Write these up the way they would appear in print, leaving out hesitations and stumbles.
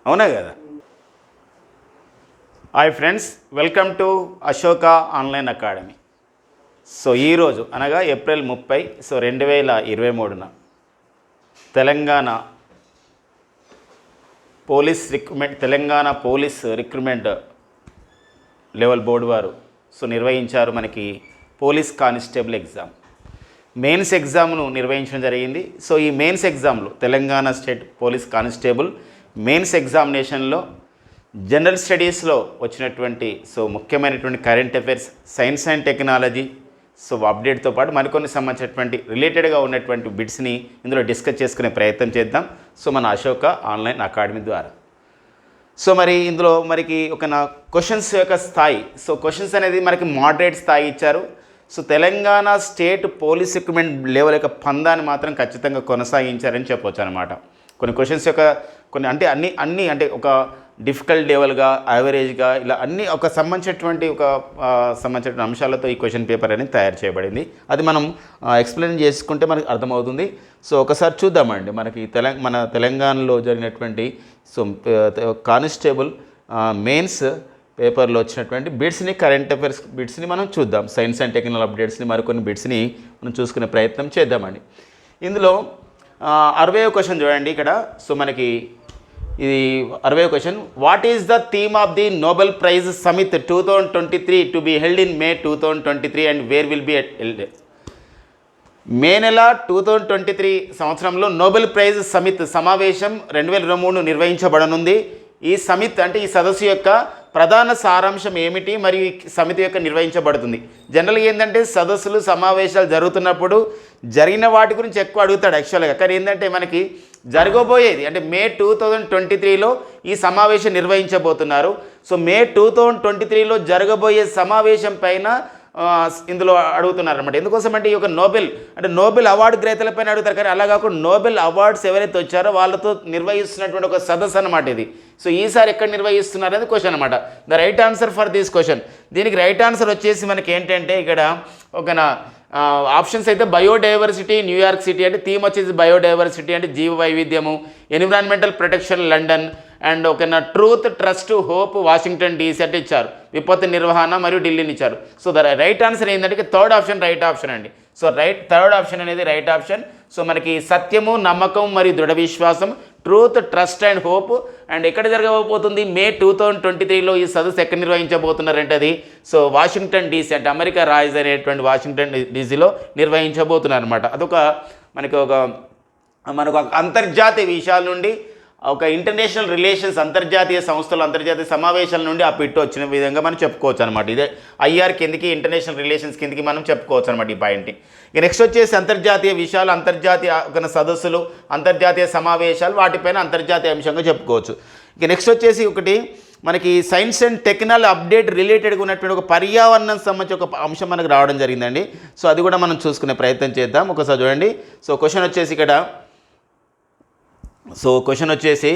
అవునా కదా? Hi friends, welcome to Ashoka online academy. So ఈరోజు అనగా April 30 2023 Telangana Telangana police recruitment level board వారు నిర్వహించారు మనకి పోలీస్ కానిస్టేబుల్ ఎగ్జామ్. మెయిన్స్ ఎగ్జామ్ను నిర్వహించడం జరిగింది. సో ఈ మెయిన్స్ ఎగ్జామ్లో Telangana state police constable mains ఎగ్జామినేషన్లో జనరల్ స్టడీస్లో వచ్చినటువంటి ముఖ్యమైనటువంటి current affairs, science and technology అప్డేట్తో పాటు మరికొన్ని సంబంధించినటువంటి రిలేటెడ్గా ఉన్నటువంటి బిట్స్ని ఇందులో డిస్కస్ చేసుకునే ప్రయత్నం చేద్దాం మన అశోక ఆన్లైన్ అకాడమీ ద్వారా. మరి ఇందులో ఒక క్వశ్చన్స్ యొక్క స్థాయి, క్వశ్చన్స్ అనేది మనకి మోడరేట్ స్థాయి ఇచ్చారు. Telangana state police recruitment level యొక్క పందాన్ని మాత్రం ఖచ్చితంగా కొనసాగించారని చెప్పవచ్చు అనమాట. కొన్ని క్వశ్చన్స్ యొక్క అన్ని ఒక డిఫికల్ట్ లెవెల్గా, యావరేజ్గా, ఇలా అన్ని సంబంధించిన అంశాలతో ఈ క్వశ్చన్ పేపర్ అనేది తయారు చేయబడింది. అది మనం ఎక్స్ప్లెయిన్ చేసుకుంటే మనకు అర్థమవుతుంది. ఒకసారి చూద్దామండి మనకి మన తెలంగాణలో జరిగినటువంటి కానిస్టేబుల్ మెయిన్స్ పేపర్లో వచ్చినటువంటి బిట్స్ని, కరెంట్ అఫైర్స్ బిట్స్ని మనం చూద్దాం. సైన్స్ అండ్ టెక్నికల్ అప్డేట్స్ని, మరికొన్ని బిట్స్ని మనం చూసుకునే ప్రయత్నం చేద్దామండి. ఇందులో 60వ క్వశ్చన్ చూడండి ఇక్కడ. మనకి ఇది 60వ question. What is the theme of the Nobel prize summit 2023 to be held in May 2023 and where will be held? May నెల 2023 సంవత్సరంలో నోబెల్ ప్రైజ్ సమిట్ సమావేశం 2023 నిర్వహించబడనుంది. ఈ సమిత్ అంటే ఈ సదస్సు యొక్క ప్రధాన సారాంశం ఏమిటి మరియు ఈ సమితి యొక్క నిర్వహించబడుతుంది? జనరల్గా ఏంటంటే సదస్సులు, సమావేశాలు జరుగుతున్నప్పుడు జరిగిన వాటి గురించి ఎక్కువ అడుగుతాడు యాక్చువల్గా. కానీ ఏంటంటే మనకి జరగబోయేది అంటే మే 2023లో ఈ సమావేశం నిర్వహించబోతున్నారు. మే 2023లో జరగబోయే సమావేశం పైన ఇందులో అడుగుతున్నారు అనమాట. ఎందుకోసం అంటే ఈ యొక్క నోబెల్ అవార్డు గ్రహీతలపైన అడుగుతారు. కానీ అలా కాకుండా నోబెల్ అవార్డ్స్ ఎవరైతే వచ్చారో వాళ్ళతో నిర్వహిస్తున్నటువంటి ఒక సదస్సు అనమాట ఇది. ఈసారి ఎక్కడ నిర్వహిస్తున్నారు అనేది క్వశ్చన్ అనమాట. The right answer for this question, దీనికి రైట్ ఆన్సర్ వచ్చేసి మనకి ఏంటంటే ఇక్కడ ఆప్షన్స్ అయితే బయోడైవర్సిటీ న్యూయార్క్ సిటీ, అంటే థీమ్ వచ్చేసి బయోడైవర్సిటీ అంటే జీవ వైవిధ్యము, environmental protection London, and truth, trust, hope Washington DC అంటే ఇచ్చారు. విపత్తు నిర్వహణ మరియు ఢిల్లీని ఇచ్చారు. ద రైట్ ఆన్సర్ ఏంటంటే థర్డ్ ఆప్షన్ రైట్ ఆప్షన్ అండి. థర్డ్ ఆప్షన్ అనేది రైట్ ఆప్షన్. మనకి సత్యము, నమ్మకం మరియు దృఢ విశ్వాసం, truth, trust and hope. And ఎక్కడ జరగబోతుంది? మే 2023లో ఈ సదస్సు ఎక్కడ నిర్వహించబోతున్నారంటే అది వాషింగ్టన్ డీసీ అంటే అమెరికా రాజధాని అనేటువంటి వాషింగ్టన్ డీసీలో నిర్వహించబోతున్నారు అనమాట. అదొక మనకు అంతర్జాతీయ విషయాల నుండి ఒక ఇంటర్నేషనల్ రిలేషన్స్, అంతర్జాతీయ సంస్థలు, అంతర్జాతీయ సమావేశాల నుండి ఆ పిట్టు వచ్చిన విధంగా మనం చెప్పుకోవచ్చు అనమాట. ఇదే ఐఆర్ కిందికి, ఇంటర్నేషనల్ రిలేషన్స్ కిందికి మనం చెప్పుకోవచ్చు అనమాట ఈ పాయింట్. ఇక నెక్స్ట్ వచ్చేసి అంతర్జాతీయ విషయాలు, అంతర్జాతీయ సదస్సులు, అంతర్జాతీయ సమావేశాలు, వాటిపైన అంతర్జాతీయ అంశంగా చెప్పుకోవచ్చు. ఇక నెక్స్ట్ వచ్చేసి మనకి సైన్స్ అండ్ టెక్నాలజీ అప్డేట్ రిలేటెడ్గా ఉన్నటువంటి ఒక పర్యావరణం సంబంధించి ఒక అంశం మనకు రావడం జరిగిందండి. అది కూడా మనం చూసుకునే ప్రయత్నం చేద్దాం. ఒకసారి చూడండి. క్వశ్చన్ వచ్చేసి ఇక్కడ క్వశ్చన్ వచ్చేసి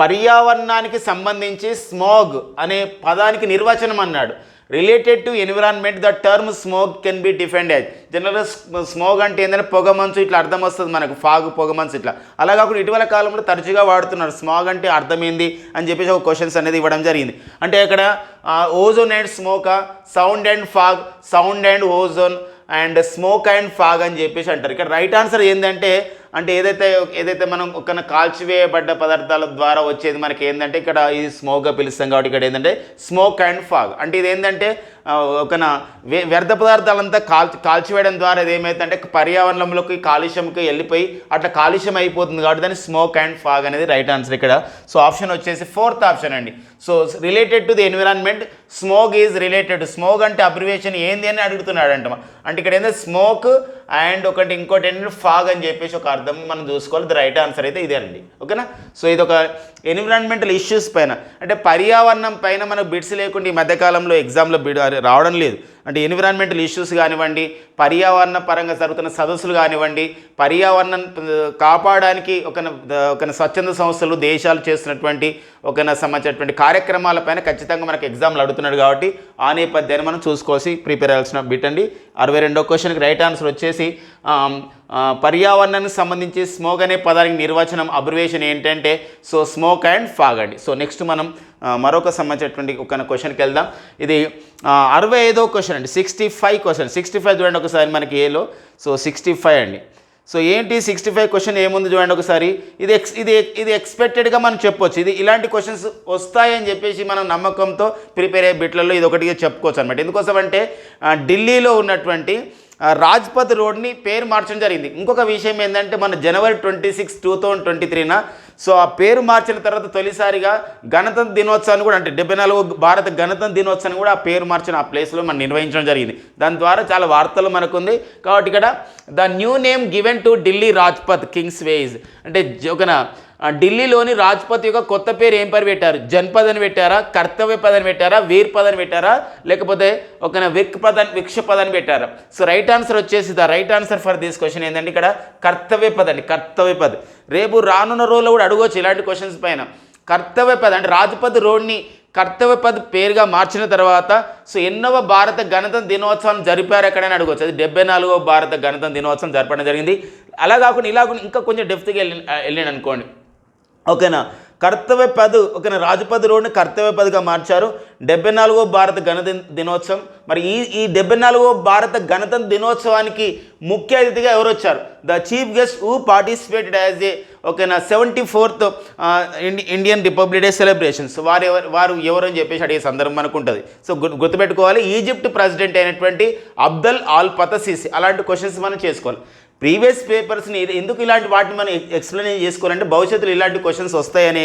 పర్యావరణానికి సంబంధించి స్మోగ్ అనే పదానికి నిర్వచనం అన్నాడు. Related to environment the term smog can be defined as. జనరల్గా స్మోగ్ అంటే ఏంటంటే పొగమంచు, ఇట్లా అర్థం వస్తుంది మనకు, ఫాగ్, పొగమంచు ఇట్లా. అలా కాకుండా ఇటీవల కాలంలో తరచుగా వాడుతున్నారు. స్మోగ్ అంటే అర్థమైంది అని చెప్పేసి ఒక క్వశ్చన్స్ అనేది ఇవ్వడం జరిగింది. అంటే ఇక్కడ ఓజోన్ అండ్ స్మోకా, sound and fog, sound and ozone and smoke and fog అని చెప్పేసి అంటారు. ఇక్కడ రైట్ ఆన్సర్ ఏంటంటే ఏదైతే మనం ఒక కాల్చివేయబడ్డ పదార్థాల ద్వారా వచ్చేది మనకి ఏంటంటే ఇక్కడ ఇది స్మోక్గా పిలుస్తాం. కాబట్టి ఇక్కడ ఏంటంటే స్మోక్ అండ్ ఫాగ్ అంటే ఇది ఏంటంటే వ్యర్థ పదార్థాలంతా కాల్చివేయడం ద్వారా ఇది ఏమైతుందంటే పర్యావరణంలోకి, కాలుష్యంకి వెళ్ళిపోయి అట్లా కాలుష్యం అయిపోతుంది. కాబట్టి దాన్ని స్మోక్ అండ్ ఫాగ్ అనేది రైట్ ఆన్సర్ ఇక్కడ. ఆప్షన్ వచ్చేసి ఫోర్త్ ఆప్షన్ అండి. Related to the environment smog is related. Smog అంటే అబ్రివేషన్ ఏంది అని అడుగుతున్నాడు అంట. అంటే ఇక్కడ ఏంటంటే స్మోక్ అండ్ ఇంకోటి ఏంటంటే ఫాగ్ అని చెప్పేసి ఒక అర్థం మనం చూసుకోవాలి. ది రైట్ ఆన్సర్ అయితే ఇదే అండి. ఓకేనా? ఇది ఒక ఎన్విరాన్మెంటల్ ఇష్యూస్ పైన అంటే పర్యావరణం పైన మనకు బిట్స్ లేకుండా ఈ మధ్యకాలంలో ఎగ్జామ్లో రావడం లేదు. అంటే ఎన్విరాన్మెంటల్ ఇష్యూస్ కానివ్వండి, పర్యావరణ పరంగా జరుగుతున్న సదస్సులు కానివ్వండి, పర్యావరణం కాపాడడానికి ఒక స్వచ్ఛంద సంస్థలు దేశాలు చేస్తున్నటువంటి సంబంధించినటువంటి కార్యక్రమాలపైన ఖచ్చితంగా మనకు ఎగ్జామ్లు అడుగుతున్నాడు కాబట్టి ఆ నేపథ్యాన్ని మనం చూసుకోవాల్సి ప్రిపేర్ అవ్వాల్సిన బిట్ అండి. 62వ క్వశ్చన్కి రైట్ ఆన్సర్ వచ్చేసి పర్యావరణానికి సంబంధించి స్మోక్ అనే పదానికి నిర్వచనం అబ్రివేషన్ ఏంటంటే సో స్మోక్ అండ్ ఫాగ్ అండి. సో నెక్స్ట్ మనం మరొక సంబంధించినటువంటి ఒక క్వశ్చన్కి వెళ్దాం. ఇది 65వ క్వశ్చన్ అండి. 65 క్వశ్చన్. 65 చూడండి ఒకసారి మనకి ఏలో. సో 65 అండి. సో ఏంటి 65 క్వశ్చన్ ఏముంది చూడండి ఒకసారి. ఇది ఎక్స్పెక్టెడ్గా మనం చెప్పొచ్చు. ఇలాంటి క్వశ్చన్స్ వస్తాయని చెప్పేసి మనం నమ్మకంతో ప్రిపేర్ అయ్యే బిట్లలో ఇది ఒకటిగా చెప్పుకోవచ్చు అనమాట. ఎందుకోసం అంటే ఢిల్లీలో ఉన్నటువంటి రాజ్పథ్ రోడ్ని పేరు మార్చడం జరిగింది. ఇంకొక విషయం ఏంటంటే మన జనవరి 26, 2023 సో ఆ పేరు మార్చిన తర్వాత తొలిసారిగా గణతంత్ర దినోత్సవాన్ని కూడా అంటే 74వ భారత గణతంత్ర దినోత్సవాన్ని కూడా ఆ పేరు మార్చిన ఆ ప్లేస్లో మనం నిర్వహించడం జరిగింది. దాని ద్వారా చాలా వార్తలు మనకు ఉంది. కాబట్టి ఇక్కడ the new name given to Delhi Rajpath Kingsway అంటే ఢిల్లీలోని రాజ్పథ్ యొక్క కొత్త పేరు ఏం పేరు పెట్టారు? జన్పద్ అని పెట్టారా, కర్తవ్య పద్ అని పెట్టారా, వీర్ పద్ అని పెట్టారా, లేకపోతే విక్ష పద్ అని పెట్టారా? సో రైట్ ఆన్సర్ వచ్చేసి the right answer for this question ఏంటంటే ఇక్కడ కర్తవ్య పద్ అండి. కర్తవ్య పద్ రేపు రానున్న రోజుల్లో కూడా అడగవచ్చు ఇలాంటి క్వశ్చన్స్ పైన. కర్తవ్య పద్ అంటే రాజ్పథ్ రోడ్ని కర్తవ్య పద్ పేరుగా మార్చిన తర్వాత సో ఎన్నవ భారత గణతంత్ర దినోత్సవం జరిపారు ఎక్కడైనా అడగవచ్చు. అది 74వ భారత గణతంత్ర దినోత్సవం జరపడం జరిగింది. అలా కాకుండా ఇలా ఇంకా కొంచెం డెప్త్గా వెళ్ళాను అనుకోండి. ఓకేనా, కర్తవ్య పద్ రాజపథ్ రోడ్ని కర్తవ్య పద్గా మార్చారు. 74వ భారత గణతంత్ర దినోత్సవం. మరి ఈ 74వ భారత గణతంత్ర దినోత్సవానికి ముఖ్య అతిథిగా ఎవరు వచ్చారు? The chief guest who participated as a 74th Indian republic day celebrations. వారు ఎవరు అని చెప్పేసి అడిగే సందర్భం మనకు ఉంటుంది. సో గుర్తుపెట్టుకోవాలి, ఈజిప్ట్ ప్రెసిడెంట్ అయినటువంటి అబ్దల్ ఆల్ పతసీసి. అలాంటి క్వశ్చన్స్ మనం చేసుకోవాలి. ప్రీవియస్ పేపర్స్ని ఎందుకు ఇలాంటి వాటిని మనం ఎక్స్ప్లెయిన్ చేసుకోవాలంటే భవిష్యత్తులో ఇలాంటి క్వశ్చన్స్ వస్తాయని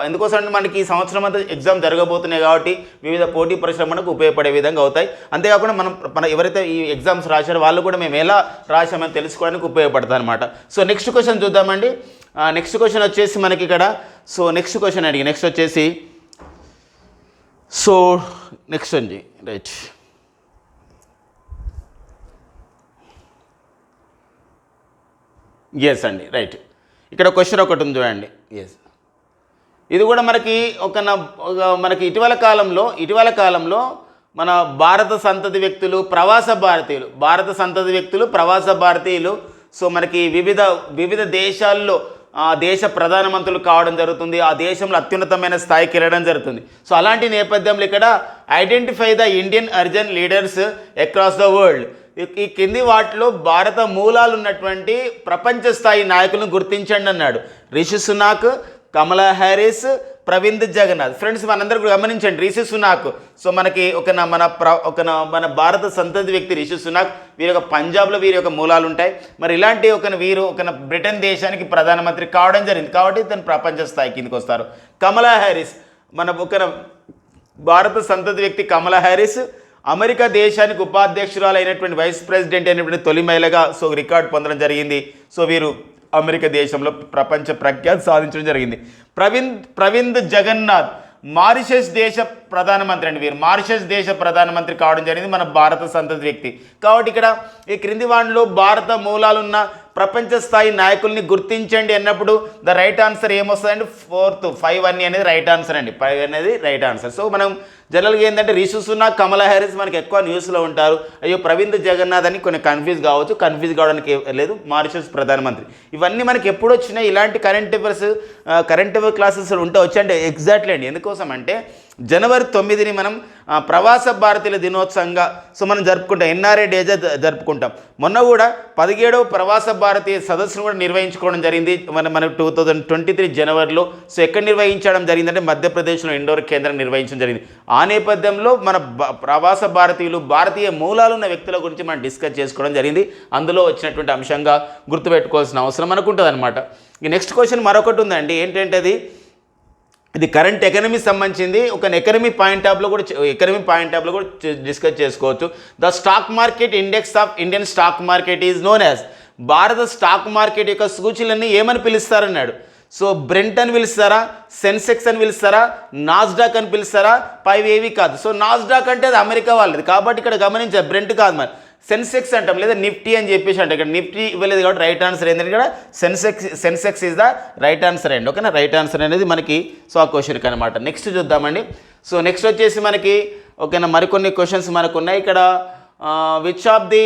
ఎందుకోసం అంటే మనకి ఈ సంవత్సరం అంతా ఎగ్జామ్ జరగబోతున్నాయి కాబట్టి వివిధ పోటీ పరీక్షలు మనకు ఉపయోగపడే విధంగా అవుతాయి. అంతేకాకుండా మన ఎవరైతే ఈ ఎగ్జామ్స్ రాశారో వాళ్ళు కూడా మేము ఎలా రాశామని తెలుసుకోవడానికి ఉపయోగపడతాయి అనమాట. సో నెక్స్ట్ క్వశ్చన్ చూద్దామండి. నెక్స్ట్ క్వశ్చన్ వచ్చేసి మనకి ఇక్కడ సో నెక్స్ట్ క్వశ్చన్ అడిగి నెక్స్ట్ వచ్చేసి సో నెక్స్ట్ అండి రైట్. ఎస్ అండి రైట్. ఇక్కడ క్వశ్చన్ ఒకటి ఉంది చూడండి. ఎస్, ఇది కూడా మనకి ఇటీవల కాలంలో మన భారత సంతతి వ్యక్తులు ప్రవాస భారతీయులు సో మనకి వివిధ దేశాల్లో దేశ ప్రధానమంత్రులు కావడం జరుగుతుంది. ఆ దేశంలో అత్యున్నతమైన స్థాయికి వెళ్ళడం జరుగుతుంది. సో అలాంటి నేపథ్యంలో ఇక్కడ identify the Indian Arjun leaders across the world. ఈ కింది వాటిలో భారత మూలాలు ఉన్నటువంటి ప్రపంచ స్థాయి నాయకులను గుర్తించండి అన్నాడు. రిషి సునాక్, కమలా హ్యారిస్, ప్రవింద్ జగన్నాథ్. ఫ్రెండ్స్ మనందరూ గమనించండి, రిషి సునాక్ సో మనకి మన భారత సంతతి వ్యక్తి రిషి సునాక్. వీరి యొక్క పంజాబ్లో వీరి యొక్క మూలాలు ఉంటాయి. మరి ఇలాంటి వీరు బ్రిటన్ దేశానికి ప్రధానమంత్రి కావడం జరిగింది కాబట్టి తను ప్రపంచ స్థాయి కిందకి వస్తారు. కమలా హ్యారిస్ మన భారత సంతతి వ్యక్తి కమలా హ్యారిస్ అమెరికా దేశానికి ఉపాధ్యక్షురాలు అయినటువంటి వైస్ ప్రెసిడెంట్ అయినటువంటి తొలి మహిళగా సో రికార్డు పొందడం జరిగింది. సో వీరు అమెరికా దేశంలో ప్రపంచ ప్రఖ్యాతి సాధించడం జరిగింది. ప్రవింద్ జగన్నాథ్ మారిషస్ దేశ ప్రధానమంత్రి అండి. వీరు మారిషస్ దేశ ప్రధానమంత్రి కావడం జరిగింది మన భారత సంతతి వ్యక్తి. కాబట్టి ఇక్కడ ఈ క్రింది వాటిలో భారత మూలాలున్న ప్రపంచ స్థాయి నాయకుల్ని గుర్తించండి అన్నప్పుడు ద రైట్ ఆన్సర్ ఏమొస్తుందండి? 5 అనేది రైట్ ఆన్సర్ అండి. 5 అనేది రైట్ ఆన్సర్. సో మనం జనరల్గా ఏంటంటే రిషి సునాక్, కమలా హ్యారిస్ మనకి ఎక్కువ న్యూస్లో ఉంటారు. అయ్యో ప్రవింద్ జగన్నాథ్ అని కొన్ని కన్ఫ్యూజ్ కావడానికి లేదు. మారిషస్ ప్రధానమంత్రి. ఇవన్నీ మనకి ఎప్పుడు వచ్చినాయి ఇలాంటి కరెంట్ అఫైర్ క్లాసెస్ ఉంటే వచ్చండి ఎగ్జాక్ట్లీ అండి. ఎందుకోసం అంటే జనవరి 9ని మనం ప్రవాస భారతీయుల దినోత్సవంగా సో మనం జరుపుకుంటాం. ఎన్ఆర్ఐ డేగా జరుపుకుంటాం. మొన్న కూడా 17వ ప్రవాస భారతీయ సదస్సును కూడా నిర్వహించుకోవడం జరిగింది మన 2023 జనవరిలో. సో ఎక్కడ నిర్వహించడం జరిగిందంటే మధ్యప్రదేశ్లో ఇండోర్ కేంద్రం నిర్వహించడం జరిగింది. ఆ నేపథ్యంలో మన ప్రవాస భారతీయులు భారతీయ మూలాలు ఉన్న వ్యక్తుల గురించి మనం డిస్కస్ చేసుకోవడం జరిగింది. అందులో వచ్చినటువంటి అంశంగా గుర్తుపెట్టుకోవాల్సిన అవసరం మనకు ఉంటుంది అనమాట. ఈ నెక్స్ట్ క్వశ్చన్ మరొకటి ఉందండి. ఏంటంటే ఇది కరెంట్ ఎకనమీ సంబంధించింది. ఎకనమీ పాయింట్ ఆఫ్లో కూడా డిస్కస్ చేసుకోవచ్చు. The stock market index of Indian stock market is known as. భారత స్టాక్ మార్కెట్ యొక్క సూచీలన్నీ ఏమని పిలుస్తారన్నాడు? సో బ్రెంట్ అని పిలుస్తారా, సెన్సెక్స్ అని పిలుస్తారా, నాస్డాక్ అని పిలుస్తారా, పైవేవి కాదు. సో నాస్డాక్ అంటే అది అమెరికా వాళ్ళది కాబట్టి ఇక్కడ గమనించారు, బ్రెంట్ కాదు మరి సెన్సెక్స్ అంటాం, లేదా నిఫ్టీ అని చెప్పేసి అంటే ఇక్కడ నిఫ్టీ ఇవ్వలేదు కాబట్టి రైట్ ఆన్సర్ ఏంటంటే ఇక్కడ Sensex is the right answer అండి. ఓకేనా, రైట్ ఆన్సర్ అనేది మనకి సో ఆ క్వశ్చన్కి అనమాట. నెక్స్ట్ చూద్దామండి. సో నెక్స్ట్ వచ్చేసి మనకి ఓకేనా మరికొన్ని క్వశ్చన్స్ మనకు ఉన్నాయి ఇక్కడ. విచ్ ఆఫ్ ది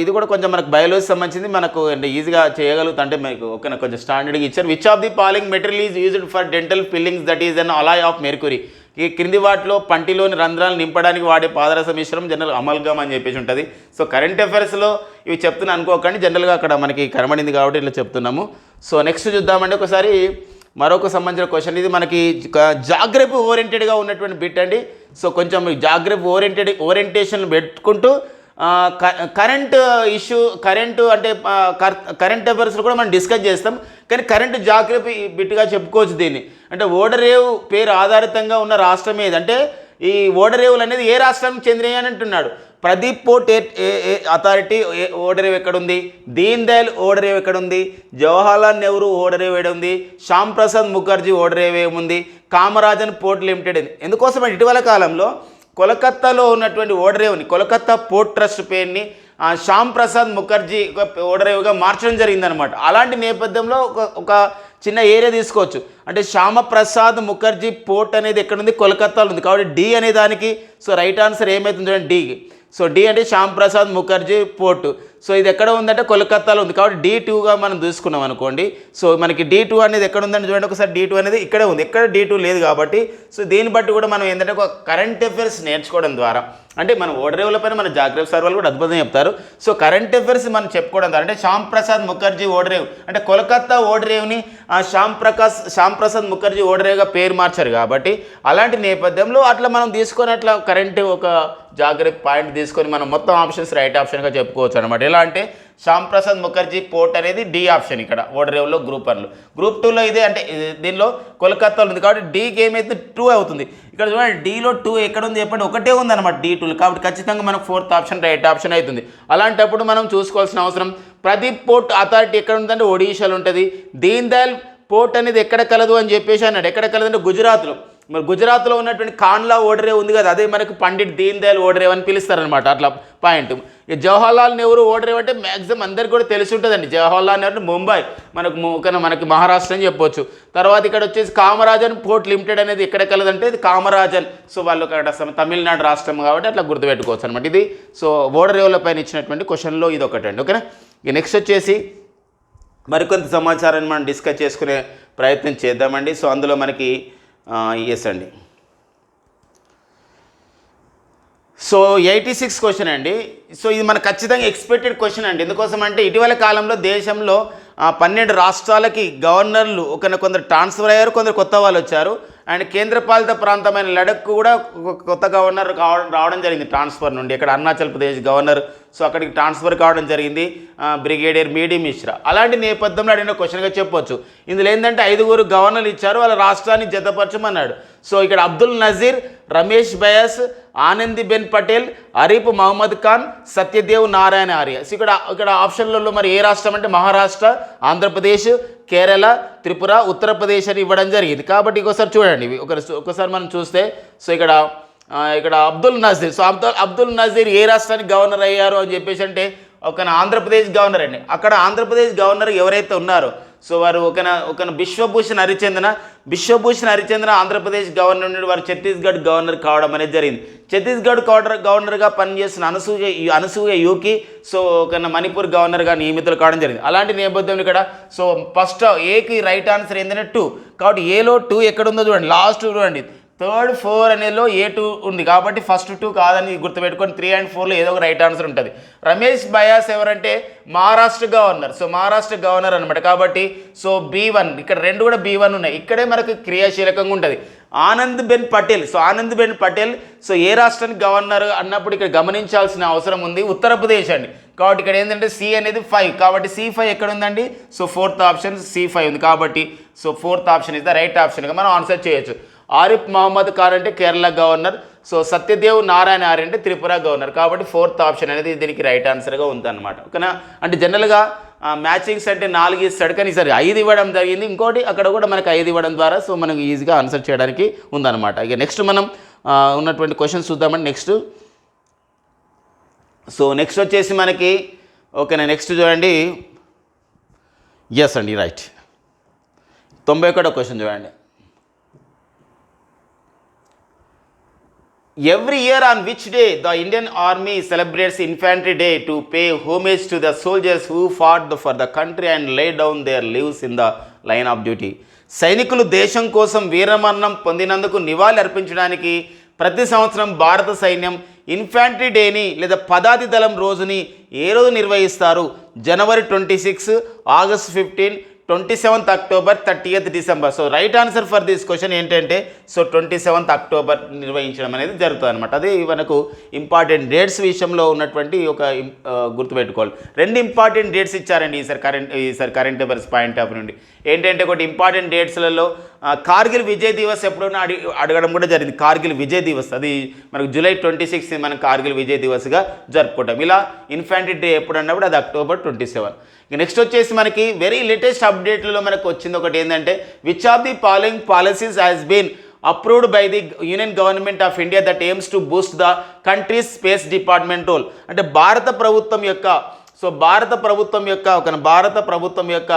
ఇది కూడా కొంచెం మనకు బయాలజీ సంబంధించింది, మనకు అంటే ఈజీగా చేయగలుగుతా అంటే మీకు ఓకేనా కొంచెం స్టాండర్డ్గా ఇచ్చారు. Which of the following material is used for dental fillings that is an Alai of mercury. ఈ క్రింది వాటిలో పంటిలోని రంధ్రాలు నింపడానికి వాడే పాదరస మిశ్రమం జనరల్ అమల్గమ్ అని చెప్పేసి ఉంటుంది. సో కరెంట్ అఫైర్స్లో ఇవి చెప్తున్నా అనుకోకండి, జనరల్గా అక్కడ మనకి కనబడింది కాబట్టి ఇట్లా చెప్తున్నాము. సో నెక్స్ట్ చూద్దామండి ఒకసారి మరొక సంబంధించిన క్వశ్చన్. ఇది మనకి జాగ్రఫీ ఓరియంటెడ్గా ఉన్నటువంటి బిట్ అండి. సో కొంచెం జాగ్రఫీ ఓరియంటేషన్ పెట్టుకుంటూ కరెంట్ ఇష్యూ అంటే కరెంట్ అఫైర్స్లో కూడా మనం డిస్కస్ చేస్తాం, కానీ కరెంట్ జాగ్రఫీ బిట్గా చెప్పుకోవచ్చు దీన్ని. అంటే ఓడరేవు పేరు ఆధారితంగా ఉన్న రాష్ట్రం ఏది అంటే ఈ ఓడరేవులు అనేది ఏ రాష్ట్రానికి చెందినవి అని అంటున్నాడు. ప్రదీప్ పోర్ట్ అథారిటీ ఓడరేవు ఎక్కడుంది, దీన్ దయాల్ ఓడరేవు ఎక్కడుంది, జవహర్లాల్ నెహ్రూ ఓడరేవు ఏడుంది, శ్యామ్ ప్రసాద్ ముఖర్జీ ఓడరేవు ఏముంది, కామరాజన్ పోర్ట్ లిమిటెడ్. ఎందుకోసం ఇటీవల కాలంలో కోలకత్తాలో ఉన్నటువంటి ఓడరేవుని కోలకత్తా పోర్ట్ ట్రస్ట్ పేరుని శ్యామ్ ప్రసాద్ ముఖర్జీ ఓడరేవుగా మార్చడం జరిగిందనమాట. అలాంటి నేపథ్యంలో ఒక చిన్న ఏరియా తీసుకోవచ్చు. అంటే శ్యామప్రసాద్ ముఖర్జీ పోర్ట్ అనేది ఎక్కడుంది, కోలకత్తాలో ఉంది కాబట్టి డి అనే దానికి సో రైట్ ఆన్సర్ ఏమవుతుంది చూడండి డీకి. సో డి అంటే శ్యామ్ ప్రసాద్ ముఖర్జీ పోర్టు. సో ఇది ఎక్కడ ఉందంటే కోలకత్తాలో ఉంది కాబట్టి D2గా మనం చూసుకున్నాం అనుకోండి. సో మనకి D2 అనేది ఎక్కడ ఉందని చూడండి ఒకసారి. D2 అనేది ఇక్కడే ఉంది, ఎక్కడ D2 లేదు కాబట్టి సో దీన్ని బట్టి కూడా మనం ఏంటంటే ఒక కరెంట్ అఫైర్స్ నేర్చుకోవడం ద్వారా అంటే మన ఓడరేవుల పైన మన జాగ్రఫీ సర్వేలు కూడా అద్భుతంగా చెప్తారు. సో కరెంట్ అఫైర్స్ మనం చెప్పుకోవడం ద్వారా అంటే శ్యామ్ ప్రసాద్ ముఖర్జీ ఓడరేవు అంటే కోలకత్తా ఓడరేవుని శ్యామ్ ప్రసాద్ ముఖర్జీ ఓడరేవుగా పేరు మార్చారు కాబట్టి అలాంటి నేపథ్యంలో అట్లా మనం తీసుకొని అట్లా కరెంట్ ఒక జాగ్రఫీ పాయింట్ తీసుకొని మనం మొత్తం ఆప్షన్స్ రైట్ ఆప్షన్గా చెప్పుకోవచ్చు అనమాట. ఎలా అంటే శ్యామ్ ప్రసాద్ ముఖర్జీ పోర్ట్ అనేది డి ఆప్షన్ ఇక్కడ ఓడరేవులో గ్రూప్ 1లో. గ్రూప్ 2లో ఇదే అంటే దీనిలో కోలకత్తాలో ఉంది కాబట్టి డీకి ఏమైతే 2 అవుతుంది. ఇక్కడ చూడండి డీలో 2 ఎక్కడ ఉంది చెప్పండి, ఒకటే ఉంది అనమాట D2 కాబట్టి ఖచ్చితంగా మనకు 4th ఆప్షన్ రైట్ ఆప్షన్ అవుతుంది. అలాంటప్పుడు మనం చూసుకోవాల్సిన అవసరం ప్రదీప్ పోర్ట్ అథారిటీ ఎక్కడ ఉందంటే ఒడిశాలో ఉంటుంది. దీన్ దయాల్ పోర్ట్ అనేది ఎక్కడ కలదు అని చెప్పేసి అన్నాడు. ఎక్కడ కలదు అంటే గుజరాత్లో. మరి గుజరాత్లో ఉన్నటువంటి కాన్లా ఓడరేవు ఉంది కదా, అదే మనకు పండిట్ దీన్ దయాల్ ఓడరేవు అని పిలుస్తారనమాట. అట్లా పాయింట్. ఇక జవహర్లాల్ నెహ్రూ ఓడరేవు అంటే మ్యాక్సిమం అందరికీ కూడా తెలిసి ఉంటుందండి. జవహర్లాల్ నెహ్రూ ముంబై మనకి మహారాష్ట్ర అని చెప్పొచ్చు. తర్వాత ఇక్కడ వచ్చేసి కామరాజన్ పోర్ట్ లిమిటెడ్ అనేది ఎక్కడ కలదంటే ఇది కామరాజన్. సో వాళ్ళు అక్కడ తమిళనాడు రాష్ట్రం కాబట్టి అట్లా గుర్తుపెట్టుకోవచ్చు అనమాట. ఇది సో ఓడరేవుల పైన ఇచ్చినటువంటి క్వశ్చన్లో ఇది ఒకటండి. ఓకేనా. ఇక నెక్స్ట్ వచ్చేసి మరికొంత సమాచారాన్ని మనం డిస్కస్ చేసుకునే ప్రయత్నం చేద్దామండి. సో అందులో మనకి ఎస్ అండి. సో 86 క్వశ్చన్ అండి. సో ఇది మనకు ఖచ్చితంగా ఎక్స్పెక్టెడ్ క్వశ్చన్ అండి. ఎందుకోసం అంటే ఇటీవల కాలంలో దేశంలో 12 రాష్ట్రాలకి గవర్నర్లు కొందరు ట్రాన్స్ఫర్ అయ్యారు, కొందరు కొత్త వాళ్ళు వచ్చారు. అండ్ కేంద్రపాలిత ప్రాంతమైన లడఖ్కు కూడా కొత్త గవర్నర్ రావడం జరిగింది ట్రాన్స్ఫర్ నుండి. ఇక్కడ అరుణాచల్ ప్రదేశ్ గవర్నర్ సో అక్కడికి ట్రాన్స్ఫర్ కావడం జరిగింది, బ్రిగేడియర్ మీడి మిశ్రా. అలాంటి నేపథ్యంలో అడిగిన క్వశ్చన్గా చెప్పొచ్చు. ఇందులో ఏంటంటే 5 గవర్నర్లు ఇచ్చారు, వాళ్ళ రాష్ట్రాన్ని జతపరచమన్నాడు. సో ఇక్కడ అబ్దుల్ నజీర్, రమేష్ బయాస్, ఆనందీబెన్ పటేల్, అరీఫ్ మహమ్మద్ ఖాన్, సత్యదేవ్ నారాయణ ఆర్య. సో ఇక్కడ ఆప్షన్లలో మరి ఏ రాష్ట్రం అంటే మహారాష్ట్ర, ఆంధ్రప్రదేశ్, కేరళ, త్రిపుర, ఉత్తరప్రదేశ్ అని ఇవ్వడం జరిగింది. కాబట్టి ఒకసారి చూడండి ఒకసారి మనం చూస్తే సో ఇక్కడ అబ్దుల్ నజీర్. సో అబ్దుల్ నజీర్ ఏ రాష్ట్రానికి గవర్నర్ అయ్యారు అని చెప్పేసి అంటే ఆంధ్రప్రదేశ్ గవర్నర్ అండి. అక్కడ ఆంధ్రప్రదేశ్ గవర్నర్ ఎవరైతే ఉన్నారో సో వారు ఒక బిశ్వభూషణ్ హరిచంద్ర ఆంధ్రప్రదేశ్ గవర్నర్ నుండి వారు ఛత్తీస్గఢ్ గవర్నర్ కావడం అనేది జరిగింది. ఛత్తీస్గఢ్ గవర్నర్గా పనిచేస్తున్న అనసూయ యూకి సో మణిపూర్ గవర్నర్గా నియమితులు కావడం జరిగింది. అలాంటి నేపథ్యంలో ఇక్కడ సో ఫస్ట్ ఏకి రైట్ ఆన్సర్ ఏంటంటే 2 కాబట్టి ఏలో 2 ఎక్కడుందో చూడండి, లాస్ట్ చూడండి 3rd 4 అనేలో A2 ఉంది కాబట్టి ఫస్ట్ 2 కాదని గుర్తుపెట్టుకొని 3 and 4లో ఏదో ఒక రైట్ ఆన్సర్ ఉంటుంది. రమేష్ బయాస్ ఎవరంటే Maharashtra governor. So Maharashtra governor అనమాట కాబట్టి సో B1 ఇక్కడ 2 కూడా B1 ఉన్నాయి. ఇక్కడే మనకు క్రియాశీలకంగా ఉంటుంది. ఆనందీబెన్ పటేల్ సో ఏ రాష్ట్రానికి గవర్నర్ అన్నప్పుడు ఇక్కడ గమనించాల్సిన అవసరం ఉంది, ఉత్తరప్రదేశ్ అండి. కాబట్టి ఇక్కడ ఏంటంటే C అనేది 5 కాబట్టి C5 ఎక్కడ ఉందండి, సో 4th ఆప్షన్ C5 ఉంది కాబట్టి so 4th option is the right ఆప్షన్గా మనం ఆన్సర్ చేయొచ్చు. ఆరిఫ్ మహమ్మద్ ఖాన్ అంటే కేరళ గవర్నర్, సో సత్యదేవ్ నారాయణ ఆర్య అంటే త్రిపుర గవర్నర్ కాబట్టి 4th ఆప్షన్ అనేది దీనికి రైట్ ఆన్సర్గా ఉందన్నమాట. ఓకేనా. అంటే జనరల్గా మ్యాచింగ్స్ అంటే 4 ఇస్తాడు, కానీ సరే 5 ఇవ్వడం జరిగింది. ఇంకోటి అక్కడ కూడా మనకు 5 ఇవ్వడం ద్వారా సో మనం ఈజీగా ఆన్సర్ చేయడానికి ఉందన్నమాట. ఇక నెక్స్ట్ మనం ఉన్నటువంటి క్వశ్చన్స్ చూద్దామండి. నెక్స్ట్ వచ్చేసి మనకి ఓకేనా, నెక్స్ట్ చూడండి. ఎస్ అండి, రైట్. 91వ క్వశ్చన్ చూడండి. Every year on which day the Indian Army celebrates Infantry Day to pay homage to the soldiers who fought for the country and laid down their lives in the line of duty. సైనికులు దేశం కోసం వీరమరణం పొందినందుకు నివాళి అర్పించడానికి ప్రతి సంవత్సరం భారత సైన్యం ఇన్ఫాంట్రీ డేని లేదా పదాతి దళం రోజుని ఏ రోజు నిర్వహిస్తారు? జనవరి 26, August 15, 27th October, 30th December. So right answer for this question ఏంటంటే 27th అక్టోబర్ నిర్వహించడం అనేది జరుగుతుంది అనమాట. అది మనకు ఇంపార్టెంట్ డేట్స్ విషయంలో ఉన్నటువంటి ఒక గుర్తుపెట్టుకోవాలి. 2 ఇంపార్టెంట్ డేట్స్ ఇచ్చారండి ఈసారి కరెంట్ అఫైర్స్ పాయింట్ ఆఫ్ నుండి. ఏంటంటే ఒకటి ఇంపార్టెంట్ డేట్స్లలో కార్గిల్ విజయ్ దివస్ ఎప్పుడైనా అడగడం కూడా జరిగింది. కార్గిల్ విజయ్ దివస్ అది మనకు జూలై 26 మనం కార్గిల్ విజయ్ దివస్గా జరుపుకుంటాం. ఇలా ఇన్ఫాంట్రీ డే ఎప్పుడు అన్నప్పుడు అది అక్టోబర్ 27. నెక్స్ట్ వచ్చేసి మనకి వెరీ లేటెస్ట్ అప్డేట్లలో మనకు వచ్చింది ఒకటి ఏంటంటే which of the following policies has been approved by the union government of India that aims to boost the country's space department role. అంటే భారత ప్రభుత్వం యొక్క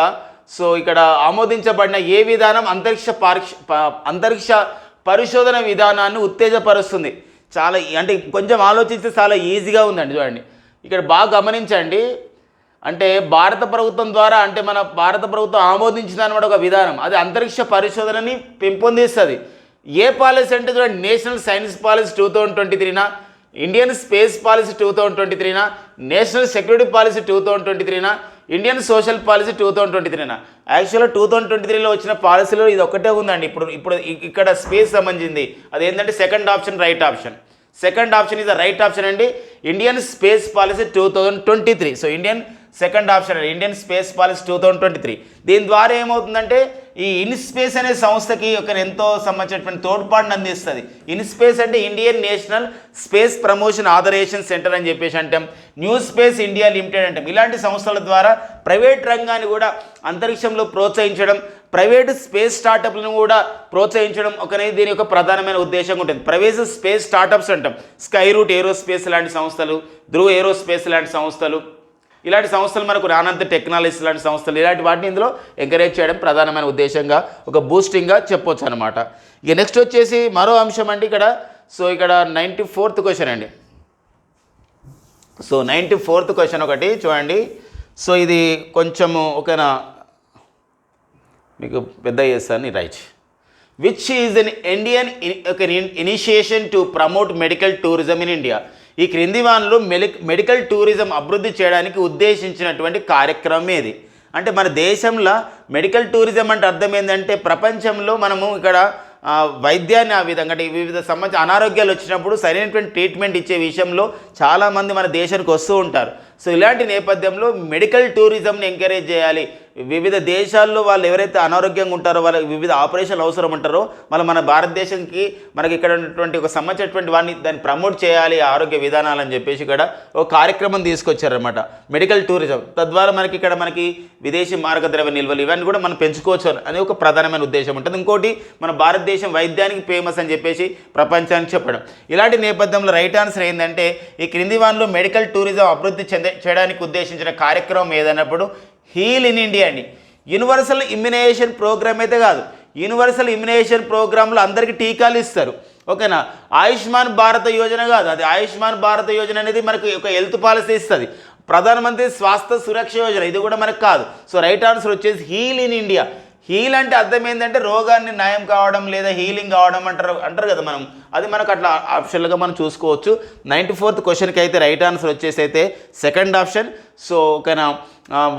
సో ఇక్కడ ఆమోదించబడిన ఏ విధానం అంతరిక్ష పరిశోధన విధానాన్ని ఉత్తేజపరుస్తుంది? చాలా అంటే కొంచెం ఆలోచిస్తే చాలా ఈజీగా ఉందండి. చూడండి ఇక్కడ బాగా గమనించండి. అంటే భారత ప్రభుత్వం ద్వారా అంటే మన భారత ప్రభుత్వం ఆమోదించిన అనమాట ఒక విధానం, అది అంతరిక్ష పరిశోధనని పెంపొందిస్తుంది. ఏ పాలసీ అంటే చూడండి, నేషనల్ సైన్స్ పాలసీ 2023నా, ఇండియన్ స్పేస్ పాలసీ 2023నా, నేషనల్ సెక్యూరిటీ పాలసీ 2023నా, ఇండియన్ సోషల్ పాలసీ 2023నా. యాక్చువల్గా 2023లో వచ్చిన పాలసీలో ఇది ఒకటే ఉందండి. ఇప్పుడు ఇక్కడ స్పేస్ సంబంధించింది అదేంటంటే second option right option. Second option is the right option అండి, Indian space policy 2023. So second option అండి ఇండియన్ స్పేస్ పాలసీ 2023. దీని ద్వారా ఏమవుతుందంటే ఈ ఇన్స్పేస్ అనే సంస్థకి ఒక ఎంతో సంబంధించినటువంటి తోడ్పాటును అందిస్తుంది. ఇన్స్పేస్ అంటే Indian national space promotion authorisation centre అని చెప్పేసి అంటాం. న్యూ స్పేస్ ఇండియా లిమిటెడ్ అంటాం. ఇలాంటి సంస్థల ద్వారా ప్రైవేట్ రంగాన్ని కూడా అంతరిక్షంలో ప్రోత్సహించడం, ప్రైవేటు స్పేస్ స్టార్టప్లను కూడా ప్రోత్సహించడం దీని యొక్క ప్రధానమైన ఉద్దేశంగా ఉంటుంది. ప్రైవేట్ స్పేస్ స్టార్టప్స్ అంటాం. స్కై రూట్ ఏరోస్పేస్ లాంటి సంస్థలు, ధ్రువ్ ఏరోస్పేస్ లాంటి సంస్థలు, ఇలాంటి సంస్థలు మనకు రానంత టెక్నాలజీస్ లాంటి సంస్థలు, ఇలాంటి వాటిని ఇందులో ఎంకరేజ్ చేయడం ప్రధానమైన ఉద్దేశంగా ఒక బూస్టింగ్గా చెప్పొచ్చు అనమాట. ఇక నెక్స్ట్ వచ్చేసి మరో అంశం అండి ఇక్కడ. సో ఇక్కడ 94th క్వశ్చన్ అండి. సో 94th క్వశ్చన్ ఒకటి చూడండి. సో ఇది కొంచెము ఒకనా మీకు పెద్ద చేస్తాను. Right. Which is an Indian initiation to promote medical tourism in India? ఈ క్రింది వానలో మెడికల్ టూరిజం అభివృద్ధి చేయడానికి ఉద్దేశించినటువంటి కార్యక్రమం ఏది? అంటే మన దేశంలో మెడికల్ టూరిజం అంటే అర్థం ఏంటంటే ప్రపంచంలో మనము ఇక్కడ వైద్యాన్ని ఆ విధంగా అంటే వివిధ సంబంధించిన అనారోగ్యాలు వచ్చినప్పుడు సరైనటువంటి ట్రీట్మెంట్ ఇచ్చే విషయంలో చాలామంది మన దేశానికి వస్తూ ఉంటారు. సో ఇలాంటి నేపథ్యంలో మెడికల్ టూరిజంని ఎంకరేజ్ చేయాలి. వివిధ దేశాల్లో వాళ్ళు ఎవరైతే అనారోగ్యంగా ఉంటారో వాళ్ళకి వివిధ ఆపరేషన్లు అవసరం ఉంటారో మన భారతదేశానికి మనకి ఇక్కడ ఉన్నటువంటి ఒక సంబంధించినటువంటి దాన్ని ప్రమోట్ చేయాలి ఆరోగ్య విధానాలని చెప్పేసి ఇక్కడ ఒక కార్యక్రమం తీసుకొచ్చారనమాట మెడికల్ టూరిజం. తద్వారా మనకి విదేశీ మార్గద్రవ్య నిల్వలు ఇవన్నీ కూడా మనం పెంచుకోవచ్చు అని ఒక ప్రధానమైన ఉద్దేశం ఉంటుంది. ఇంకోటి మన భారతదేశం వైద్యానికి ఫేమస్ అని చెప్పేసి ప్రపంచానికి చెప్పడం. ఇలాంటి నేపథ్యంలో రైట్ ఆన్సర్ ఏంటంటే ఈ క్రింది వానలో మెడికల్ టూరిజం అభివృద్ధి చేయడానికి ఉద్దేశించిన కార్యక్రమం ఏదన్నప్పుడు హీల్ ఇన్ ఇండియా అండి. యూనివర్సల్ ఇమ్యునైజేషన్ ప్రోగ్రామ్ అయితే కాదు, యూనివర్సల్ ఇమ్యునైజేషన్ ప్రోగ్రాంలో అందరికీ టీకాలు ఇస్తారు. ఓకేనా. ఆయుష్మాన్ భారత యోజన కాదు, అది ఆయుష్మాన్ భారత యోజన అనేది మనకు ఒక హెల్త్ పాలసీ ఇస్తుంది. ప్రధానమంత్రి స్వాస్థ్య సురక్ష యోజన ఇది కూడా మనకు కాదు. సో రైట్ ఆన్సర్ వచ్చేసి హీల్ ఇన్ ఇండియా. హీల్ అంటే అర్థం ఏంటంటే రోగాన్ని నయం కావడం లేదా హీలింగ్ కావడం అంటారు కదా మనం, అది మనకు అట్లా ఆప్షన్లుగా మనం చూసుకోవచ్చు. 94th క్వశ్చన్కి అయితే రైట్ ఆన్సర్ వచ్చేసి అయితే సెకండ్ ఆప్షన్. సో ఓకేనా,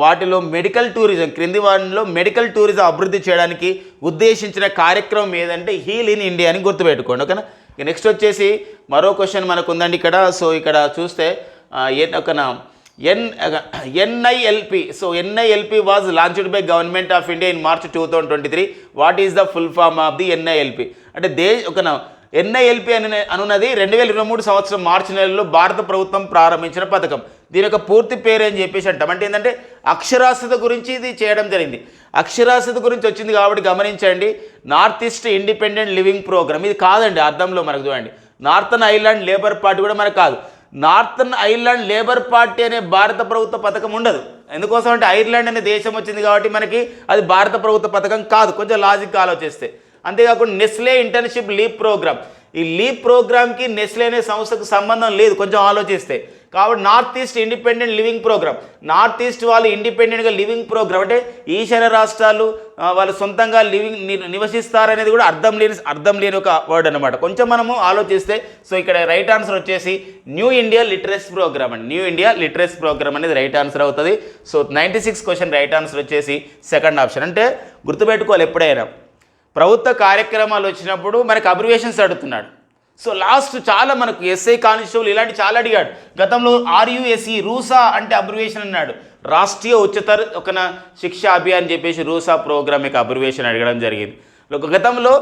వాటిలో మెడికల్ టూరిజం క్రింది వాటిలో మెడికల్ టూరిజం అభివృద్ధి చేయడానికి ఉద్దేశించిన కార్యక్రమం ఏదంటే హీల్ ఇన్ ఇండియా అని గుర్తుపెట్టుకోండి. ఓకేనా. నెక్స్ట్ వచ్చేసి మరో క్వశ్చన్ మనకు ఉందండి ఇక్కడ. సో ఇక్కడ చూస్తే ఓకేనా NILP. So NILP was launched by Government of India in March 2023. What is the full form of the NILP? అంటే NILP అనున్నది 2023 సంవత్సరం మార్చి నెలలో భారత ప్రభుత్వం ప్రారంభించిన పథకం. దీని యొక్క పూర్తి పేరు అని చెప్పేసి అంటాం. అంటే ఏంటంటే అక్షరాస్యత గురించి ఇది చేయడం జరిగింది. అక్షరాస్యత గురించి వచ్చింది కాబట్టి గమనించండి, north east independent living programme ఇది కాదండి. అర్థంలో మనకు చూడండి, నార్థన్ ఐర్లాండ్ లేబర్ పార్టీ కూడా మనకు కాదు. నార్థన్ ఐర్లాండ్ లేబర్ పార్టీ అనే భారత ప్రభుత్వ పథకం ఉండదు. ఎందుకోసం అంటే ఐర్లాండ్ అనే దేశం వచ్చింది కాబట్టి మనకి అది భారత ప్రభుత్వ పథకం కాదు, కొంచెం లాజిక్ ఆలోచిస్తే. అంతేకాకుండా నెస్లే ఇంటర్న్షిప్ లీప్ ప్రోగ్రామ్, ఈ లీప్ ప్రోగ్రామ్కి నెస్లే అనే సంస్థకు సంబంధం లేదు, కొంచెం ఆలోచిస్తే. కాబట్టి north east independent living programme, north east వాళ్ళు ఇండిపెండెంట్గా లివింగ్ ప్రోగ్రామ్ అంటే ఈశాన్య రాష్ట్రాలు వాళ్ళు సొంతంగా నివసిస్తారనేది కూడా అర్థం లేని ఒక వర్డ్ అనమాట. కొంచెం మనము ఆలోచిస్తే సో ఇక్కడ రైట్ ఆన్సర్ వచ్చేసి న్యూ ఇండియా లిటరసీ ప్రోగ్రామ్ అండి. న్యూ ఇండియా లిటరసీ ప్రోగ్రామ్ అనేది రైట్ ఆన్సర్ అవుతుంది. సో 96 క్వశ్చన్ రైట్ ఆన్సర్ వచ్చేసి సెకండ్ ఆప్షన్. అంటే గుర్తుపెట్టుకోవాలి, ఎప్పుడైనా ప్రభుత్వ కార్యక్రమాలు వచ్చినప్పుడు మనకు అబ్రివేషన్స్ అడుగుతున్నాడు. సో లాస్ట్ చాలా మనకు ఎస్ఐ కానిస్టేబుల్ ఇలాంటి చాలా అడిగాడు. గతంలో RUSE రూసా అంటే అబ్రివేషన్ అన్నాడు, రాష్ట్రీయ ఉच्चतर ఒక శిక్షా అభియాన్ చెప్పేసి రూసా ప్రోగ్రామ్ యొక్క అబ్రివేషన్ అడగడం జరిగింది. గతంలో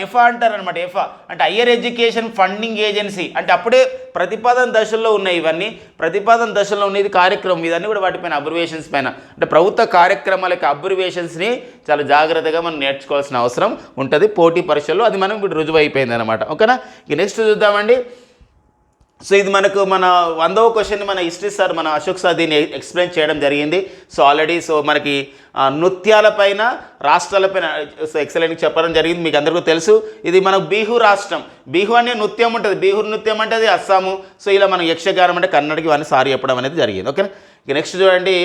ఎఫా అంటారు అనమాట. ఎఫా అంటే హయ్యర్ ఎడ్యుకేషన్ ఫండింగ్ ఏజెన్సీ, అంటే అప్పుడే ప్రతిపాదన దశల్లో ఉన్నాయి ఇవన్నీ, ప్రతిపాదన దశలో ఉన్నది కార్యక్రమం, ఇవన్నీ కూడా వాటిపైన అబ్రివేషన్స్ పైన. అంటే ప్రభుత్వ కార్యక్రమాల యొక్క అబ్రివేషన్స్ని చాలా జాగ్రత్తగా మనం నేర్చుకోవాల్సిన అవసరం ఉంటుంది పోటీ పరీక్షల్లో, అది మనం ఇప్పుడు రుజువు అయిపోయింది అనమాట. ఓకేనా, ఇక నెక్స్ట్ చూద్దామండి. సో ఇది మనకు మన 100వ క్వశ్చన్ మన హిస్టరీ సార్ మన అశోక్ సార్ దీన్ని ఎక్స్ప్లెయిన్ చేయడం జరిగింది. సో ఆల్రెడీ సో మనకి నృత్యాలపైన రాష్ట్రాలపైన సో ఎక్సలెంట్గా చెప్పడం జరిగింది, మీకు అందరికీ తెలుసు. ఇది మనకు బిహు రాష్ట్రం, బిహు అనే నృత్యం ఉంటుంది, బిహు నృత్యం అంటే అది అస్సాము. సో ఇలా మనం యక్షగానం అంటే కన్నడకి ఇవన్నీ సారి చెప్పడం అనేది జరిగింది. ఓకేనా, ఇక నెక్స్ట్ చూడండి.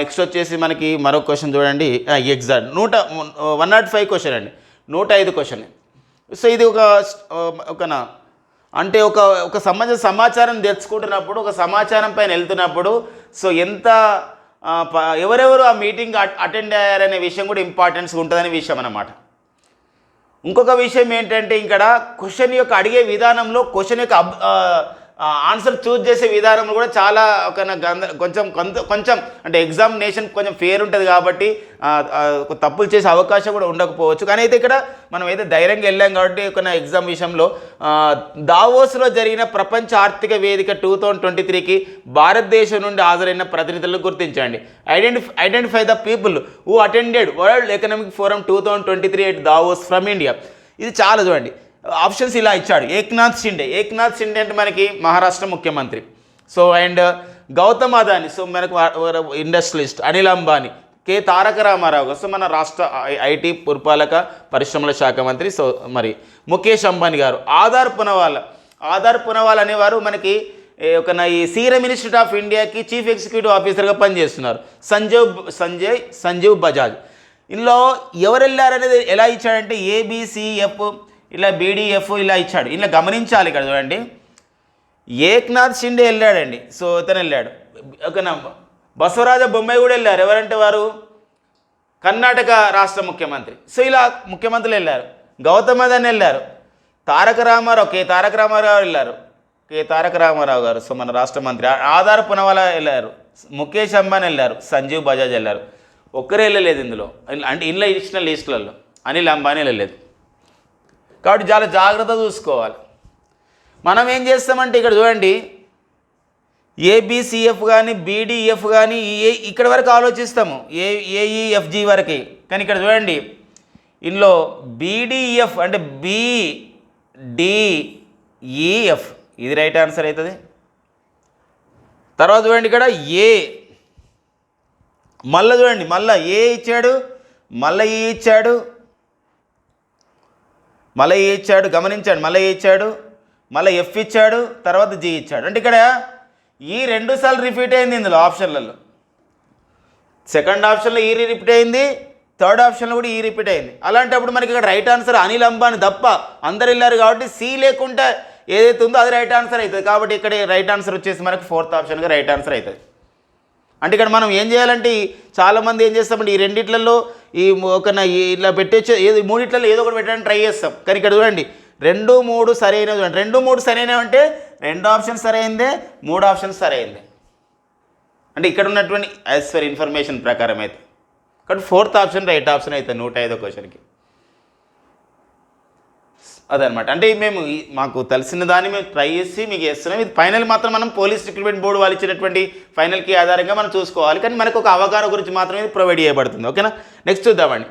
నెక్స్ట్ వచ్చేసి మనకి మరో క్వశ్చన్ చూడండి. ఎగ్జాక్ట్ 105 క్వశ్చన్ అండి, 105 క్వశ్చన్. సో ఇది ఒకనా అంటే ఒక సమాచారం తెచ్చుకుంటున్నప్పుడు, ఒక సమాచారం పైన వెళ్తున్నప్పుడు సో ఎంత ఎవరెవరు ఆ మీటింగ్ అటెండ్ అయ్యారనే విషయం కూడా ఇంపార్టెన్స్ ఉంటుందనే విషయం అన్నమాట. ఇంకొక విషయం ఏంటంటే ఇక్కడ క్వశ్చన్ యొక్క అడిగే విధానంలో, క్వశ్చన్ యొక్క ఆన్సర్ చూజ్ చేసే విధానం కూడా చాలా కొంచెం అంటే ఎగ్జామినేషన్ కొంచెం ఫేర్ ఉంటుంది కాబట్టి తప్పులు చేసే అవకాశం కూడా ఉండకపోవచ్చు. కానీ అయితే ఇక్కడ మనం అయితే ధైర్యంగా వెళ్ళాం కాబట్టి ఒక ఎగ్జామ్ విషయంలో దావోస్లో జరిగిన ప్రపంచ ఆర్థిక వేదిక 2023కి భారతదేశం నుండి హాజరైన ప్రతినిధులను గుర్తించండి. Identify the people who attended world economic forum 2023 at Davos from India. ఇది చాలా చూడండి, ఆప్షన్స్ ఇలా ఇచ్చాడు. ఏక్నాథ్ షిండే అంటే మనకి మహారాష్ట్ర ముఖ్యమంత్రి. So and Gautam Adani, so మనకు industrialist. Anil Ambani, K Taraka Rama Rao, so మన రాష్ట్ర IT పురపాలక పరిశ్రమల శాఖ మంత్రి. సో మరి ముఖేష్ అంబానీ గారు. ఆధార్ పునవాల్ అనేవారు మనకి ఈ సీరం ఇన్స్టిట్యూట్ ఆఫ్ ఇండియాకి చీఫ్ ఎగ్జిక్యూటివ్ ఆఫీసర్గా పనిచేస్తున్నారు. సంజీవ్ బజాజ్. ఇందులో ఎవరు వెళ్ళారనేది ఎలా ఇచ్చాడంటే ABCF ఇలా BDF ఇలా ఇచ్చాడు. ఇలా గమనించాలి ఇక్కడ చూడండి. ఏక్నాథ్ షిండే వెళ్ళాడండి, సో ఇతను వెళ్ళాడు. ఓకేనా, బసవరాజ బొమ్మాయి కూడా వెళ్ళారు. ఎవరంటే వారు కర్ణాటక రాష్ట్ర ముఖ్యమంత్రి. సో ఇలా ముఖ్యమంత్రులు వెళ్ళారు. గౌతమ్ అదాని వెళ్ళారు. తారక రామారావు వెళ్ళారు. కె తారక రామారావు గారు, సో మన రాష్ట్ర మంత్రి. ఆధార్ పునవాల వెళ్ళారు. ముఖేష్ అంబానీ వెళ్ళారు. సంజీవ్ బజాజ్ వెళ్ళారు. ఒక్కరే వెళ్ళలేదు ఇందులో, అంటే ఇందులో ఇచ్చిన లిస్టులలో అనిల్ అంబానీ వెళ్ళలేదు. కాబట్టి చాలా జాగ్రత్త చూసుకోవాలి. మనం ఏం చేస్తామంటే ఇక్కడ చూడండి, ABCF కానీ BDF కానీ ఇక్కడ వరకు ఆలోచిస్తాము, AEFG వరకు. కానీ ఇక్కడ చూడండి, ఇందులో BDF అంటే BDEF ఇది రైట్ ఆన్సర్ అవుతుంది. తర్వాత చూడండి ఇక్కడ మళ్ళీ చూడండి, మళ్ళీ A ఇచ్చాడు, మళ్ళీ E ఇచ్చాడు, మళ్ళీ E ఇచ్చాడు, గమనించాడు. మళ్ళీ E ఇచ్చాడు, మళ్ళీ F ఇచ్చాడు, తర్వాత G ఇచ్చాడు. అంటే ఇక్కడ ఈ 2 సార్లు రిపీట్ అయింది ఇందులో ఆప్షన్లలో. సెకండ్ ఆప్షన్లో ఈ రిపీట్ అయింది, థర్డ్ ఆప్షన్లో కూడా ఈ రిపీట్ అయింది. అలాంటప్పుడు మనకి ఇక్కడ రైట్ ఆన్సర్ అనిల్ అంబానీ తప్ప అందరు వెళ్ళారు కాబట్టి C లేకుండా ఏదైతే ఉందో అది రైట్ ఆన్సర్ అవుతుంది. కాబట్టి ఇక్కడ రైట్ ఆన్సర్ వచ్చేసి మనకు ఫోర్త్ ఆప్షన్గా రైట్ ఆన్సర్ అవుతుంది. అంటే ఇక్కడ మనం ఏం చేయాలంటే చాలామంది ఏం చేస్తామంటే ఈ రెండిట్లలో ఇలా పెట్టేచ్చే మూడిట్లలో ఏదో ఒకటి పెట్టడానికి ట్రై చేస్తాం. కానీ ఇక్కడ చూడండి 2, 3 సరైనవి చూడండి. 2, 3 సరైనవి అంటే 2 ఆప్షన్స్ సరైందే, 3 ఆప్షన్స్ సరైందే. అంటే ఇక్కడ ఉన్నటువంటి యాజ్ ఫర్ ఇన్ఫర్మేషన్ ప్రకారం అయితే కాబట్టి ఫోర్త్ ఆప్షన్ రైట్ ఆప్షన్ అవుతుంది 105వ క్వశ్చన్కి. అదనమాట. అంటే మేము మాకు తెలిసిన దాన్ని మేము ట్రై చేసి మీకు చేస్తున్నాం. ఇది ఫైనల్ మాత్రం మనం పోలీస్ రిక్రూట్మెంట్ బోర్డు వాళ్ళు ఇచ్చినటువంటి ఫైనల్కి ఆధారంగా మనం చూసుకోవాలి. కానీ మనకు ఒక అవగాహన గురించి మాత్రమే ప్రొవైడ్ చేయబడుతుంది. ఓకేనా, నెక్స్ట్ చూద్దామండి.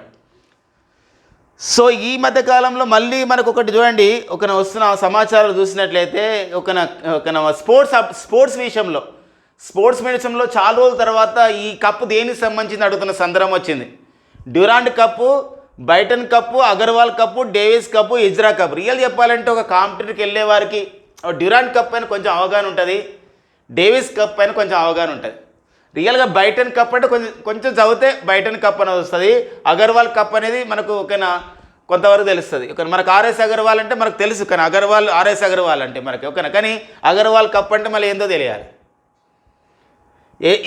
సో ఈ మధ్య కాలంలో మళ్ళీ మనకు ఒకటి చూడండి, ఒక వస్తున్న సమాచారాలు చూసినట్లయితే ఒక స్పోర్ట్స్ విషయంలో చాలా రోజుల తర్వాత ఈ కప్పు దేనికి సంబంధించి అడుగుతున్న సందర్భం వచ్చింది. Durand cup, Beighton cup, Agarwal cup, Davis cup, Ezra cup. Real చెప్పాలంటే ఒక కాంపిటీటర్కి వెళ్ళే వారికి డ్యూరాండ్ కప్ పైన కొంచెం అవగాహన ఉంటుంది, డేవిస్ కప్ పైన కొంచెం అవగాహన ఉంటుంది. రియల్గా బైటన్ కప్ అంటే కొంచెం చదివితే బైటన్ కప్ అనేది వస్తుంది. అగర్వాల్ కప్ అనేది మనకు కొంతవరకు తెలుస్తుంది. మనకు ఆర్ఎస్ అగర్వాల్ అంటే మనకు తెలుసు, కానీ ఆర్ఎస్ అగర్వాల్ అంటే మనకి ఓకేనా. కానీ అగర్వాల్ కప్ అంటే మళ్ళీ ఏందో తెలియాలి.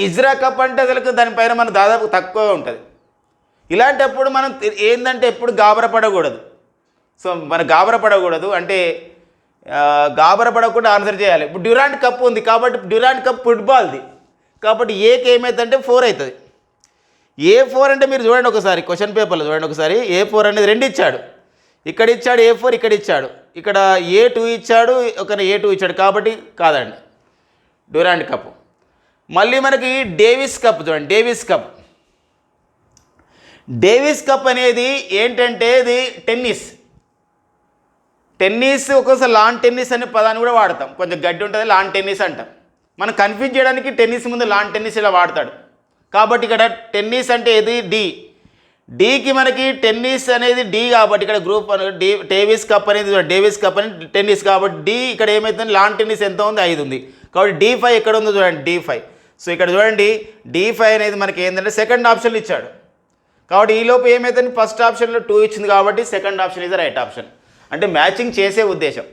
ఇజ్రా కప్ అంటే అసలు దానిపైన మన దాదాపు తక్కువ ఉంటుంది. ఇలాంటప్పుడు మనం ఏంటంటే ఎప్పుడు గాబరపడకూడదు. సో మనం గాబరపడకూడదు అంటే గాబరపడకుండా ఆన్సర్ చేయాలి. ఇప్పుడు డ్యూరాండ్ కప్ ఉంది కాబట్టి డ్యూరాండ్ కప్ ఫుట్బాల్ది కాబట్టి ఏకి ఏమవుతుందంటే 4 అవుతుంది. A4 అంటే మీరు చూడండి ఒకసారి, క్వశ్చన్ పేపర్లో చూడండి ఒకసారి. A4 అనేది 2 ఇచ్చాడు, ఇక్కడ ఇచ్చాడు. A4 ఇక్కడ ఇచ్చాడు, ఇక్కడ A2 ఇచ్చాడు, A2 ఇచ్చాడు కాబట్టి కాదండి డ్యూరాండ్ కప్. మళ్ళీ మనకి డేవిస్ కప్ చూడండి. డేవిస్ కప్ అనేది ఏంటంటే ఇది టెన్నిస్ ఒక్కోసారి లాన్ టెన్నిస్ అనే పదాన్ని కూడా వాడతాం. కొంచెం గడ్డి ఉంటుంది, లాన్ టెన్నిస్ అంటాం. మనం కన్ఫ్యూజ్ చేయడానికి టెన్నిస్ ముందు లాన్ టెన్నిస్ ఇలా వాడతాడు కాబట్టి ఇక్కడ టెన్నిస్ అంటే ఇది డీకి మనకి టెన్నిస్ అనేది డి కాబట్టి ఇక్కడ గ్రూప్ డేవిస్ కప్ అనేది టెన్నిస్ కాబట్టి డి ఇక్కడ ఏమవుతుంది, లాన్ టెన్నిస్ ఎంత ఉంది, 5 ఉంది కాబట్టి D5 ఎక్కడ ఉందో చూడండి, D5. సో ఇక్కడ చూడండి D5 అనేది మనకి ఏంటంటే సెకండ్ ఆప్షన్ ఇచ్చాడు కాబట్టి ఈలోపు ఏమైతుంది, ఫస్ట్ ఆప్షన్లో 2 ఇచ్చింది కాబట్టి సెకండ్ ఆప్షన్ ఇది రైట్ ఆప్షన్. అంటే మ్యాచింగ్ చేసే ఉద్దేశం.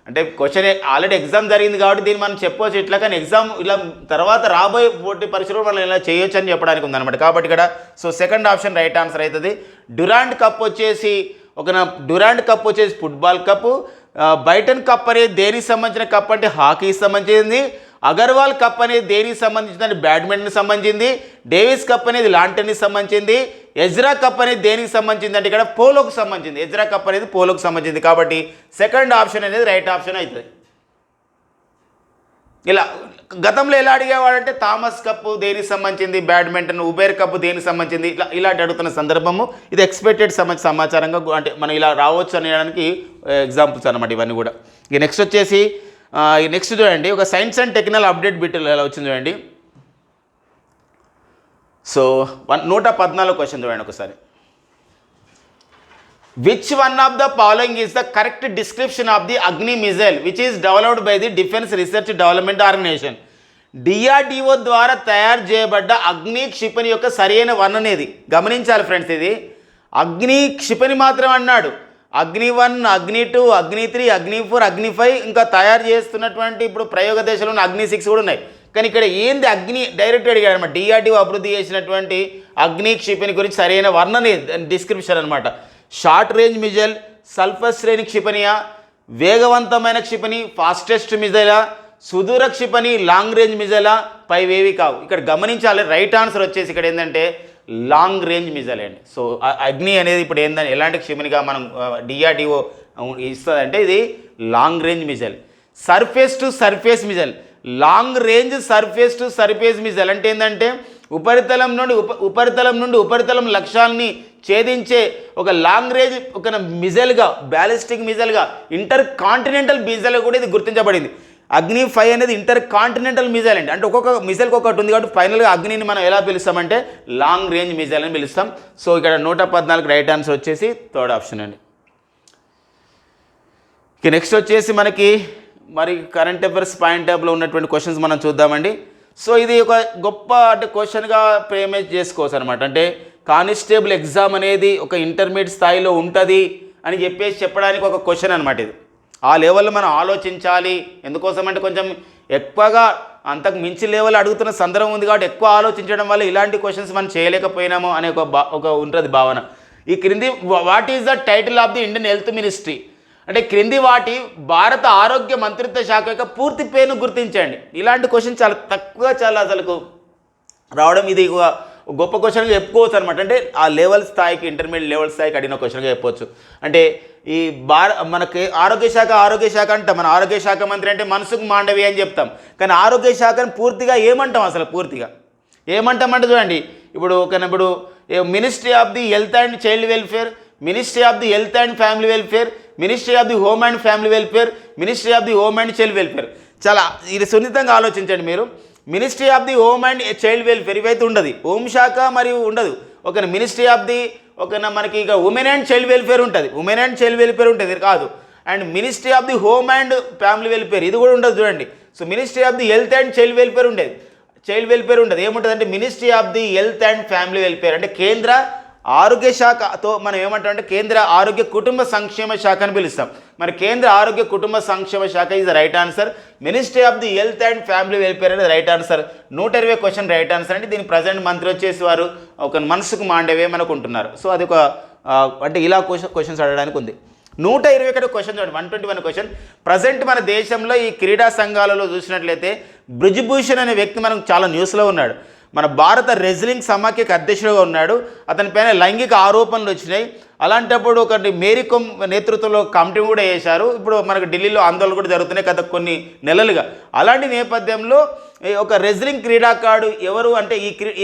అంటే క్వశ్చన్ ఆల్రెడీ ఎగ్జామ్ జరిగింది కాబట్టి దీన్ని మనం చెప్పవచ్చు ఇట్లా, కానీ ఎగ్జామ్ ఇలా తర్వాత రాబోయే పోటీ పరీక్షలు మనం ఇలా చేయొచ్చు అని చెప్పడానికి ఉందన్నమాట. కాబట్టి ఇక్కడ so second option right answer అవుతుంది. డ్యూరాండ్ కప్ వచ్చేసి ఫుట్బాల్ కప్పు. బైటన్ కప్ అనేది దేనికి సంబంధించిన కప్ అంటే హాకీకి సంబంధించింది. అగర్వాల్ కప్ అనేది దేనికి సంబంధించింది, బ్యాడ్మింటన్కి సంబంధించింది. డేవిస్ కప్ అనేది లాన్ టెన్నిస్ సంబంధించింది. ఎజ్రా కప్ అనేది దేనికి సంబంధించింది అంటే ఇక్కడ పోలోకి సంబంధించింది. ఎజ్రా కప్ అనేది పోలోకి సంబంధించింది కాబట్టి సెకండ్ ఆప్షన్ అనేది రైట్ ఆప్షన్ అవుతుంది. ఇలా గతంలో ఎలా అడిగేవాడంటే థామస్ కప్ దేనికి సంబంధించింది, బ్యాడ్మింటన్, ఉబేర్ కప్ దేనికి సంబంధించింది, ఇలాంటి అడుగుతున్న సందర్భము ఇది ఎక్స్పెక్టెడ్ సమాచారంగా అంటే మనం ఇలా రావచ్చు అనడానికి ఎగ్జాంపుల్స్ అనమాట ఇవన్నీ కూడా. ఇక నెక్స్ట్ వచ్చేసి నెక్స్ట్ చూడండి, ఒక science and technical update bit ఎలా వచ్చింది చూడండి. సో 114 క్వశ్చన్ చూడండి ఒకసారి. Which one of the following is the correct description of the Agni missile which is developed by the defence research development organisation. DRDO ద్వారా తయారు చేయబడ్డ అగ్ని క్షిపణి యొక్క సరైన వర్ణన అనేది గమనించాలి ఫ్రెండ్స్. ఇది అగ్ని క్షిపణి మాత్రం అన్నాడు, అగ్ని 1, అగ్ని 2, అగ్ని 3, అగ్ని 4, అగ్ని 5 ఇంకా తయారు చేస్తున్నటువంటి ఇప్పుడు ప్రయోగ దశలో ఉన్న అగ్ని 6 కూడా ఉన్నాయి. కానీ ఇక్కడ ఏంది అగ్ని డైరెక్ట్ అడిగాడు అనమాట. DRDO అభివృద్ధి చేసినటువంటి అగ్ని క్షిపణి గురించి సరైన వర్ణన డిస్క్రిప్షన్ అనమాట. షార్ట్ రేంజ్ మిజైల్, సల్ఫర్ శ్రేణి క్షిపణియా, వేగవంతమైన క్షిపణి, ఫాస్టెస్ట్ మిజైలా, సుదూర క్షిపణి, లాంగ్ రేంజ్ మిజైలా, పైవేవి కావు. ఇక్కడ గమనించాలి రైట్ ఆన్సర్ వచ్చేసి ఇక్కడ ఏంటంటే లాంగ్ రేంజ్ మిజైల్ అండి. సో అగ్ని అనేది ఇప్పుడు ఏంటంటే ఎలాంటి క్షిపణిగా మనం DRDO ఇస్తుందంటే ఇది long range missile. Surface to surface missile, long range surface to surface missile అంటే ఏంటంటే ఉపరితలం నుండి ఉపరితలం లక్ష్యాలని ఛేదించే ఒక లాంగ్ రేంజ్ ఒక మిజైల్గా, బ్యాలిస్టిక్ మిజైల్గా, ఇంటర్ కాంటినెంటల్ మిజైల్గా కూడా ఇది గుర్తించబడింది. అగ్ని 5 అనేది ఇంటర్ కాంటినెంటల్ మిజైల్ అండి. అంటే ఒక్కొక్క మిజైల్కి ఒకటి ఉంది కాబట్టి ఫైనల్గా అగ్నిని మనం ఎలా పిలుస్తామంటే లాంగ్ రేంజ్ మిజైల్ అని పిలుస్తాం. సో ఇక్కడ 114 రైట్ ఆన్సర్ వచ్చేసి థర్డ్ ఆప్షన్ అండి. ఇక నెక్స్ట్ వచ్చేసి మనకి మరి కరెంట్ అఫైర్స్ పాయింట్ ఆఫ్లో ఉన్నటువంటి క్వశ్చన్స్ మనం చూద్దామండి. సో ఇది ఒక గొప్ప అంటే క్వశ్చన్గా ప్రేమేజ్ చేసుకోవచ్చు అనమాట. అంటే కానిస్టేబుల్ ఎగ్జామ్ అనేది ఒక ఇంటర్మీడియట్ స్థాయిలో ఉంటుంది అని చెప్పడానికి ఒక క్వశ్చన్ అనమాట. ఇది ఆ లెవెల్లో మనం ఆలోచించాలి. ఎందుకోసం అంటే కొంచెం ఎక్కువగా అంతకు మించి లెవెల్ అడుగుతున్న సందర్భం ఉంది కాబట్టి ఎక్కువ ఆలోచించడం వల్ల ఇలాంటి క్వశ్చన్స్ మనం చేయలేకపోయినాము అనే ఒక ఉంటుంది భావన. ఈ క్రింది what is the title of the Indian health ministry అంటే క్రింది వాటి భారత ఆరోగ్య మంత్రిత్వ శాఖ యొక్క పూర్తి పేరును గుర్తించండి. ఇలాంటి క్వశ్చన్ చాలా తక్కువ అసలుకు రావడం ఇది గొప్ప క్వశ్చన్గా చెప్పుకోవచ్చు అనమాట. అంటే ఆ లెవెల్ స్థాయికి, ఇంటర్మీడియట్ లెవెల్ స్థాయికి అడిగిన క్వశ్చన్గా చెప్పొచ్చు. అంటే ఈ మనకి ఆరోగ్య శాఖ అంటాం. మన ఆరోగ్య శాఖ మంత్రి అంటే మనసుకు మాండవి అని చెప్తాం. కానీ ఆరోగ్య శాఖను పూర్తిగా ఏమంటాం, అసలు పూర్తిగా ఏమంటామంటే చూడండి, ఇప్పుడు ministry of the health and child welfare, ministry of the health and family welfare, ministry of the home and family welfare, ministry of the home and child welfare. చాలా ఇది సున్నితంగా ఆలోచించండి మీరు. Ministry of the home and child welfare ఇవైతే ఉండదు, హోంశాఖ మరియు ఉండదు. ఒక మినిస్ట్రీ ఆఫ్ ది మనకి ఇక ఉమెన్ అండ్ చైల్డ్ వెల్ఫేర్ ఉంటుంది, ఉమెన్ అండ్ చైల్డ్ వెల్ఫేర్ ఉంటుంది కాదు. And ministry of the home and family welfare ఇది కూడా ఉండదు చూడండి. So ministry of the health and child welfare ఉండేది, చైల్డ్ వెల్ఫేర్ ఉండదు. ఏముంటుంది అంటే ministry of the health and family welfare, అంటే కేంద్ర ఆరోగ్య శాఖతో మనం ఏమంటామంటే కేంద్ర ఆరోగ్య కుటుంబ సంక్షేమ శాఖ అని పిలుస్తాం. మరి కేంద్ర ఆరోగ్య కుటుంబ సంక్షేమ శాఖ is the right answer. Ministry of the health and family welfare అనేది right answer. 120 question right answer. అంటే దీని ప్రజెంట్ మంత్రి వచ్చేసి వారు ఒక మనసుకు మాండవే అనుకుంటున్నారు. సో అది ఒక అంటే ఇలా క్వశ్చన్స్ అడగడానికి ఉంది. 121 క్వశ్చన్ చూడండి, 121 క్వశ్చన్. ప్రజెంట్ మన దేశంలో ఈ క్రీడా సంఘాలలో చూసినట్లయితే బ్రిజ్భూషణ్ అనే వ్యక్తి మనకు చాలా న్యూస్లో ఉన్నాడు. మన భారత రెజ్లింగ్ సమాఖ్యకు అధ్యక్షుడిగా ఉన్నాడు. అతని పైన లైంగిక ఆరోపణలు వచ్చినాయి. అలాంటప్పుడు ఒకటి మేరీ కోమ్ నేతృత్వంలో కమిటీ కూడా వేశారు. ఇప్పుడు మనకు ఢిల్లీలో ఆందోళనలు కూడా జరుగుతున్నాయి గత కొన్ని నెలలుగా. అలాంటి నేపథ్యంలో ఒక రెజ్లింగ్ క్రీడాకారుడు ఎవరు అంటే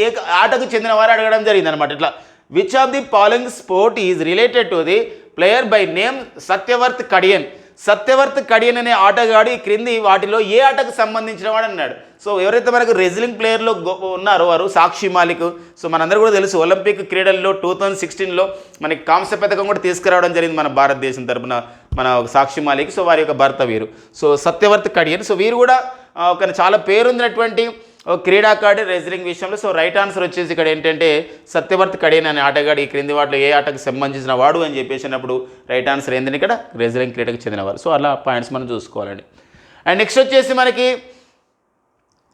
ఏ ఆటకు చెందిన వారు అడగడం జరిగింది అనమాట. ఇట్లా which of the following sport is related to the player by name Satyawart Kadian. Satyawart Kadian అనే ఆటగాడు ఈ క్రింది వాటిలో ఏ ఆటకు సంబంధించిన వాడు అన్నాడు. సో ఎవరైతే మనకు రెజ్లింగ్ ప్లేయర్లో ఉన్నారో వారు సాక్షి మాలిక్. సో మనందరూ కూడా తెలుసు, ఒలింపిక్ క్రీడల్లో 2016లో మనకి కాంస్య పథకం కూడా తీసుకురావడం జరిగింది మన భారతదేశం తరపున మన సాక్షి మాలిక్. సో వారి యొక్క భర్త వీరు. సో సత్యవర్త్ కడియన్. సో వీరు కూడా ఒక చాలా పేరుందినటువంటి క్రీడాకారుడు రెజ్లింగ్ విషయంలో. సో రైట్ ఆన్సర్ వచ్చేసి ఇక్కడ ఏంటంటే సత్యవర్త్ కడియన్ అనే ఆటగాడు ఈ క్రింది వాటిలో ఏ ఆటకు సంబంధించిన వాడు అని చెప్పేసినప్పుడు రైట్ ఆన్సర్ ఏంటంటే ఇక్కడ రెజ్లింగ్ క్రీడకు చెందినవారు. సో అలా పాయింట్స్ మనం చూసుకోవాలండి. అండ్ నెక్స్ట్ వచ్చేసి మనకి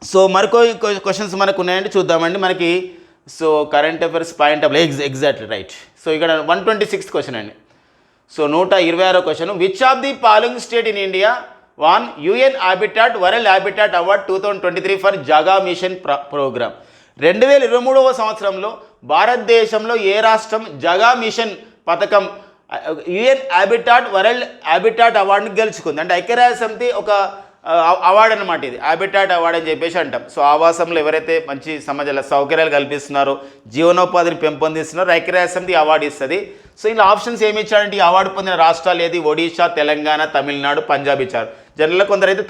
సో మరికో క్వశ్చన్స్ మనకు ఉన్నాయండి, చూద్దామండి. మనకి so current affairs point of exactly right. So ఇక్కడ 126 క్వశ్చన్ అండి. So 126 question. Which of the following state in India won UN habitat world habitat award 2023 for Jaga mission programme. 2023వ సంవత్సరంలో భారతదేశంలో ఏ రాష్ట్రం జగా మిషన్ పథకం UN హ్యాబిటాట్ వరల్డ్ హ్యాబిటాట్ అవార్డుని గెలుచుకుంది? అంటే ఐక్యరాజ్య సమితి ఒక అవార్డు అనమాట, ఇది హ్యాబిటాట్ అవార్డు అని చెప్పేసి అంటాం. సో ఆవాసంలో ఎవరైతే మంచి సమాజాల సౌకర్యాలు కల్పిస్తున్నారో, జీవనోపాధిని పెంపొందిస్తున్నారో ఐక్యరాజ్య సమితి అవార్డు ఇస్తుంది. సో ఇలా ఆప్షన్స్ ఏమి ఇచ్చారంటే ఈ అవార్డు పొందిన రాష్ట్రాలు ఏది? ఒడిషా, తెలంగాణ, తమిళనాడు, పంజాబ్ ఇచ్చారు. జనరల్గా కొందరైతే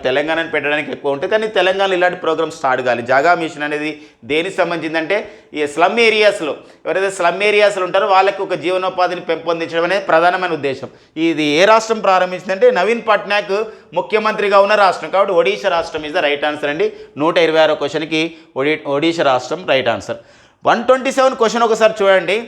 తెలంగాణని పెట్టడానికి ఎక్కువ ఉంటుంది, కానీ తెలంగాణలో ఇలాంటి ప్రోగ్రామ్స్ స్టార్ట్ కావాలి. జగా మిషన్ అనేది దేనికి సంబంధించిందంటే ఈ స్లమ్ ఏరియాస్లో ఎవరైతే స్లమ్ ఏరియాస్లో ఉంటారో వాళ్ళకి ఒక జీవనోపాధిని పెంపొందించడం అనేది ప్రధానమైన ఉద్దేశం. ఇది ఏ రాష్ట్రం ప్రారంభించిందంటే నవీన్ పట్నాయక్ ముఖ్యమంత్రిగా ఉన్న రాష్ట్రం, కాబట్టి ఒడిషా రాష్ట్రం ఇస్ ద రైట్ ఆన్సర్ అండి. 126 క్వశ్చన్కి ఒడిషా రాష్ట్రం రైట్ ఆన్సర్. 127 క్వశ్చన్ ఒకసారి చూడండి.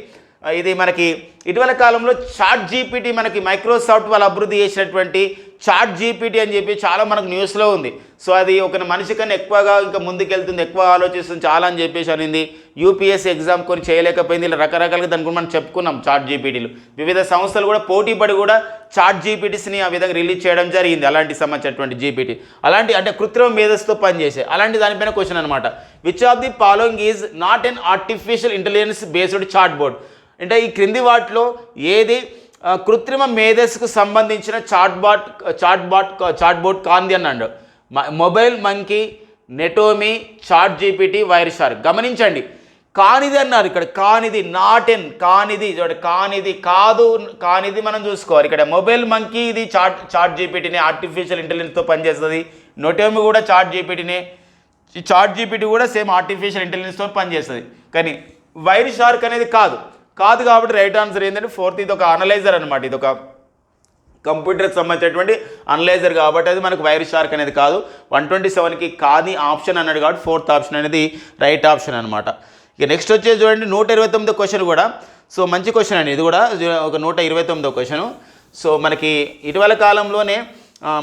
ఇది మనకి ఇటీవల కాలంలో చాట్ జీపీటీ, మనకి మైక్రోసాఫ్ట్ వాళ్ళు అభివృద్ధి చేసినటువంటి చాట్ జీపీటీ అని చెప్పి చాలా మనకు న్యూస్లో ఉంది. సో అది ఒక మనిషి కన్నా ఎక్కువగా ఇంకా ముందుకెళ్తుంది, ఎక్కువ ఆలోచిస్తుంది చాలా అని చెప్పేసి అనింది. యూపీఎస్సీ ఎగ్జామ్ కొన్ని చేయలేకపోయింది. ఇలా రకరకాలుగా దాని గురించి మనం చెప్పుకున్నాం. చాట్ జీపీటీలు వివిధ సంస్థలు కూడా పోటీపడి కూడా చాట్ జీపీటీస్ని ఆ విధంగా రిలీజ్ చేయడం జరిగింది. అలాంటి సంబంధించినటువంటి జీపీటీ, అలాంటి అంటే కృత్రిమ మేధస్సుతో పనిచేసే అలాంటి దానిపైన క్వశ్చన్ అనమాట. Which of the following is not an artificial intelligence based chat board? అంటే ఈ క్రింది వాటిలో ఏది కృత్రిమ మేధస్సుకు సంబంధించిన చాట్ బోర్డ్ కాంది అన్నాడు. Mobile Monkey, Netomi, ChatGPT, Wireshark. గమనించండి, కానిది అన్నారు ఇక్కడ. కానిది, నాట్ ఎన్, కానిది చూడండి, కానిది కాదు, కానిది మనం చూసుకోవాలి. ఇక్కడ మొబైల్ మంకీ ఇది చాట్ జీపీటీనే, ఆర్టిఫిషియల్ ఇంటెలిజెన్స్తో పనిచేస్తుంది. నెటోమీ కూడా చాట్ జీపీటీనే, ఈ చాట్ జీపీటీ కూడా సేమ్ ఆర్టిఫిషియల్ ఇంటెలిజెన్స్తో పనిచేస్తుంది. కానీ వైర్ షార్క్ అనేది కాదు కాబట్టి రైట్ ఆన్సర్ ఏంటంటే 4th, ఇది ఒక అనలైజర్ అనమాట. ఇది ఒక కంప్యూటర్కి సంబంధించినటువంటి అనలైజర్ కాబట్టి అది మనకు వైర్ షార్క్ అనేది కాదు. 127కి కాది ఆప్షన్ అన్నాడు కాబట్టి 4th ఆప్షన్ అనేది రైట్ ఆప్షన్ అనమాట. ఇక నెక్స్ట్ వచ్చేసి చూడండి 129వ క్వశ్చన్ కూడా. సో మంచి క్వశ్చన్ అండి ఇది కూడా, ఒక 129వ క్వశ్చన్. సో మనకి ఇటీవల కాలంలోనే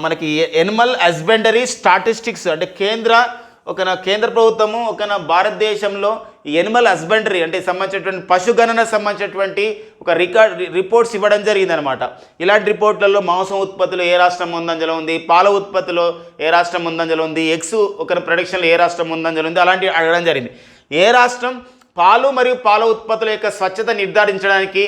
మనకి ఎనిమల్ హస్బెండరీ స్టాటిస్టిక్స్ అంటే కేంద్ర ప్రభుత్వము భారతదేశంలో ఎనిమల్ హస్బెండరీ అంటే సంబంధించినటువంటి పశుగణన సంబంధించినటువంటి ఒక రిపోర్ట్స్ ఇవ్వడం జరిగిందనమాట. ఇలాంటి రిపోర్ట్లలో మాంసం ఉత్పత్తిలో ఏ రాష్ట్రం ముందంజలో ఉంది, పాల ఉత్పత్తిలో ఏ రాష్ట్రం ముందంజలో ఉంది, ఎగ్స్ ప్రొడక్షన్లో ఏ రాష్ట్రం ముందంజలో ఉంది, అలాంటివి అడగడం జరిగింది. ఏ రాష్ట్రం పాలు మరియు పాల ఉత్పత్తుల యొక్క స్వచ్ఛత నిర్ధారించడానికి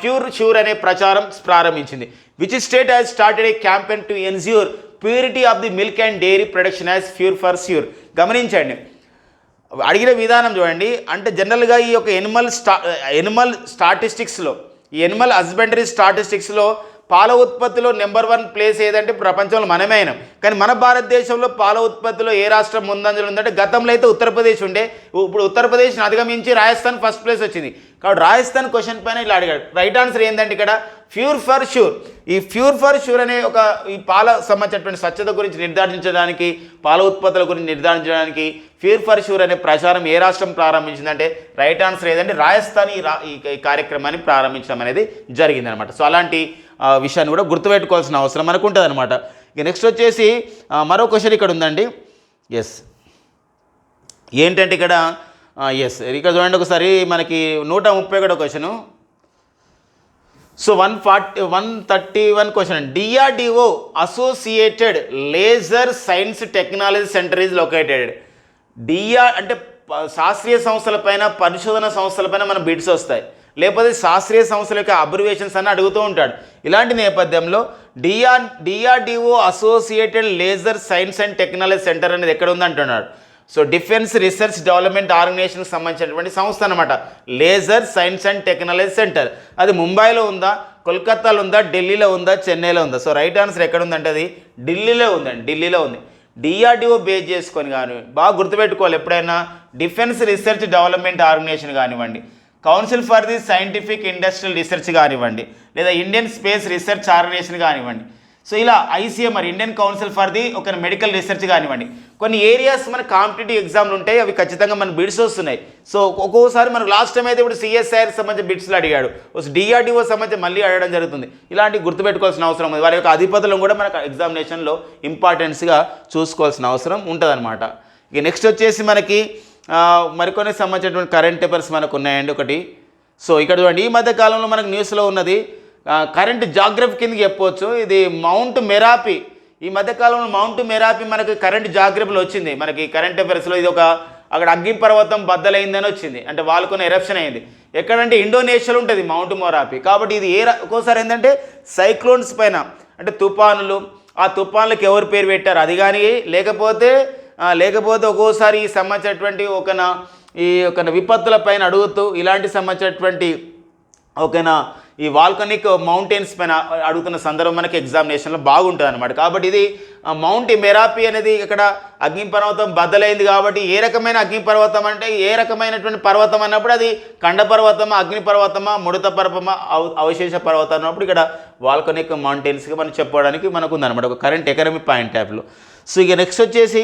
ప్యూర్ ష్యూర్ అనే ప్రచారం ప్రారంభించింది. Which state has started a campaign to ensure purity of the milk and dairy production as pure for sure. గమనించండి, అడిగిన విధానం చూడండి. అంటే జనరల్గా ఈ యొక్క ఎనిమల్ స్టాటిస్టిక్స్లో, ఈ ఎనిమల్ హస్బెండరీ స్టాటిస్టిక్స్లో పాల ఉత్పత్తిలో నెంబర్ 1 ప్లేస్ ఏదంటే ప్రపంచంలో మనమే అయినాం. కానీ మన భారతదేశంలో పాల ఉత్పత్తిలో ఏ రాష్ట్రం ముందంజలో ఉందంటే గతంలో అయితే ఉత్తరప్రదేశ్ ఉండే, ఇప్పుడు ఉత్తరప్రదేశ్ని అధిగమించి రాజస్థాన్ ఫస్ట్ ప్లేస్ వచ్చింది. కాబట్టి రాజస్థాన్ క్వశ్చన్ పైన ఇలా అడిగాడు. రైట్ ఆన్సర్ ఏంటంటే ఇక్కడ ప్యూర్ ఫర్ ష్యూర్. ఈ ప్యూర్ ఫర్ ష్యూర్ అనే ఒక ఈ పాల సంబంధించినటువంటి స్వచ్ఛత గురించి నిర్ధారించడానికి, పాల ఉత్పత్తుల గురించి నిర్ధారించడానికి ప్యూర్ ఫర్ ష్యూర్ అనే ప్రచారం ఏ రాష్ట్రం ప్రారంభించిందంటే రైట్ ఆన్సర్ ఏదంటే రాజస్థాన్ ఈ కార్యక్రమాన్ని ప్రారంభించడం అనేది జరిగిందనమాట. సో అలాంటి విషయాన్ని కూడా గుర్తుపెట్టుకోవాల్సిన అవసరం మనకు ఉంటుంది అనమాట. ఇక నెక్స్ట్ వచ్చేసి మరో క్వశ్చన్ ఇక్కడ ఉందండి. ఎస్ ఏంటంటే ఇక్కడ ఇక్కడ చూడండి ఒకసారి, మనకి 131 question. So 131 question. DRDO associated laser science technology centre is located. అంటే శాస్త్రీయ సంస్థలపైన, పరిశోధన సంస్థలపైన మన బిడ్స్ వస్తాయి, లేకపోతే శాస్త్రీయ సంస్థల యొక్క అబ్రివేషన్స్ అని అడుగుతూ ఉంటాడు. ఇలాంటి నేపథ్యంలో DRDO associated laser science and technology centre అనేది ఎక్కడ ఉంది అంటున్నాడు. సో డిఫెన్స్ రీసెర్చ్ డెవలప్మెంట్ ఆర్గనైజేషన్కి సంబంధించినటువంటి సంస్థ అనమాట laser science and technology centre. అది ముంబైలో ఉందా, కోల్కతాలో ఉందా, ఢిల్లీలో ఉందా, చెన్నైలో ఉందా? సో రైట్ ఆన్సర్ ఎక్కడ ఉందంటే అది ఢిల్లీలో ఉందండి, ఢిల్లీలో ఉంది. డిఆర్డిఓ బేస్ చేసుకొని కానివ్వండి, బాగా గుర్తుపెట్టుకోవాలి ఎప్పుడైనా, డిఫెన్స్ రీసెర్చ్ డెవలప్మెంట్ ఆర్గనైజేషన్ కానివ్వండి, council for the scientific industrial research కానివ్వండి, లేదా ఇండియన్ స్పేస్ రీసెర్చ్ ఆర్గనైజేషన్ కానివ్వండి, సో ఇలా ICMR Indian council for the ఒక మెడికల్ రీసెర్చ్ కానివ్వండి, కొన్ని ఏరియాస్ మన కాంపిటేటివ్ ఎగ్జామ్లు ఉంటాయి, అవి ఖచ్చితంగా మన బిడ్స్ వస్తున్నాయి. సో ఒక్కోసారి మనకు లాస్ట్ టైం అయితే ఇప్పుడు సిఎస్ఐఆర్ సంబంధించిన బిడ్స్లో అడిగాడు, డిఆర్డిఓ సంబంధించి మళ్ళీ అడగడం జరుగుతుంది. ఇలాంటి గుర్తుపెట్టుకోవాల్సిన అవసరం ఉంది. వారి యొక్క అధిపతులను కూడా మనకు ఎగ్జామినేషన్లో ఇంపార్టెన్స్గా చూసుకోవాల్సిన అవసరం ఉంటుందన్నమాట. ఇక నెక్స్ట్ వచ్చేసి మనకి మరికొన్ని సంబంధించినటువంటి కరెంట్ అఫైర్స్ మనకు ఉన్నాయండి ఒకటి. సో ఇక్కడ చూడండి, ఈ మధ్య కాలంలో మనకు న్యూస్లో ఉన్నది కరెంట్ జాగ్రఫీ కిందకి చెప్పవచ్చు. ఇది మౌంట్ మెరాపి. ఈ మధ్యకాలంలో మౌంట్ మెరాపి మనకి కరెంట్ జాగ్రఫీలో వచ్చింది. మనకి కరెంట్ అఫైర్స్లో ఇది ఒక అక్కడ అగ్నిపర్వతం బద్దలైందని వచ్చింది, అంటే వాళ్ళకున్న ఎరప్షన్ అయింది. ఎక్కడంటే ఇండోనేషియాలో ఉంటుంది మౌంట్ మెరాపి. కాబట్టి ఇది ఒక్కోసారి ఏంటంటే సైక్లోన్స్ పైన, అంటే తుఫానులు, ఆ తుఫాన్లకు ఎవరు పేరు పెట్టారు అది కానీ, లేకపోతే ఒక్కోసారి ఈ సంబంధించినటువంటి ఒక విపత్తుల పైన అడుగుతూ ఇలాంటి సంబంధించినటువంటి ఈ వాల్కనిక్ మౌంటైన్స్ పైన అడుగుతున్న సందర్భం మనకి ఎగ్జామినేషన్లో బాగుంటుంది అనమాట. కాబట్టి ఇది మౌంట్ మెరాపి అనేది ఇక్కడ అగ్నిపర్వతం బద్దలైంది. కాబట్టి ఏ రకమైన అగ్నిపర్వతం అంటే ఏ రకమైనటువంటి పర్వతం అన్నప్పుడు అది ఖండపర్వతమా, అగ్నిపర్వతమా, ముడత పర్వతమా, అవశేష పర్వతం అన్నప్పుడు ఇక్కడ వాల్కనిక్ మౌంటైన్స్గా మనం చెప్పడానికి మనకు ఉందన్నమాట ఒక కరెంట్ ఎకనమీ పాయింట్ ట్యాప్లో. సో ఇక నెక్స్ట్ వచ్చేసి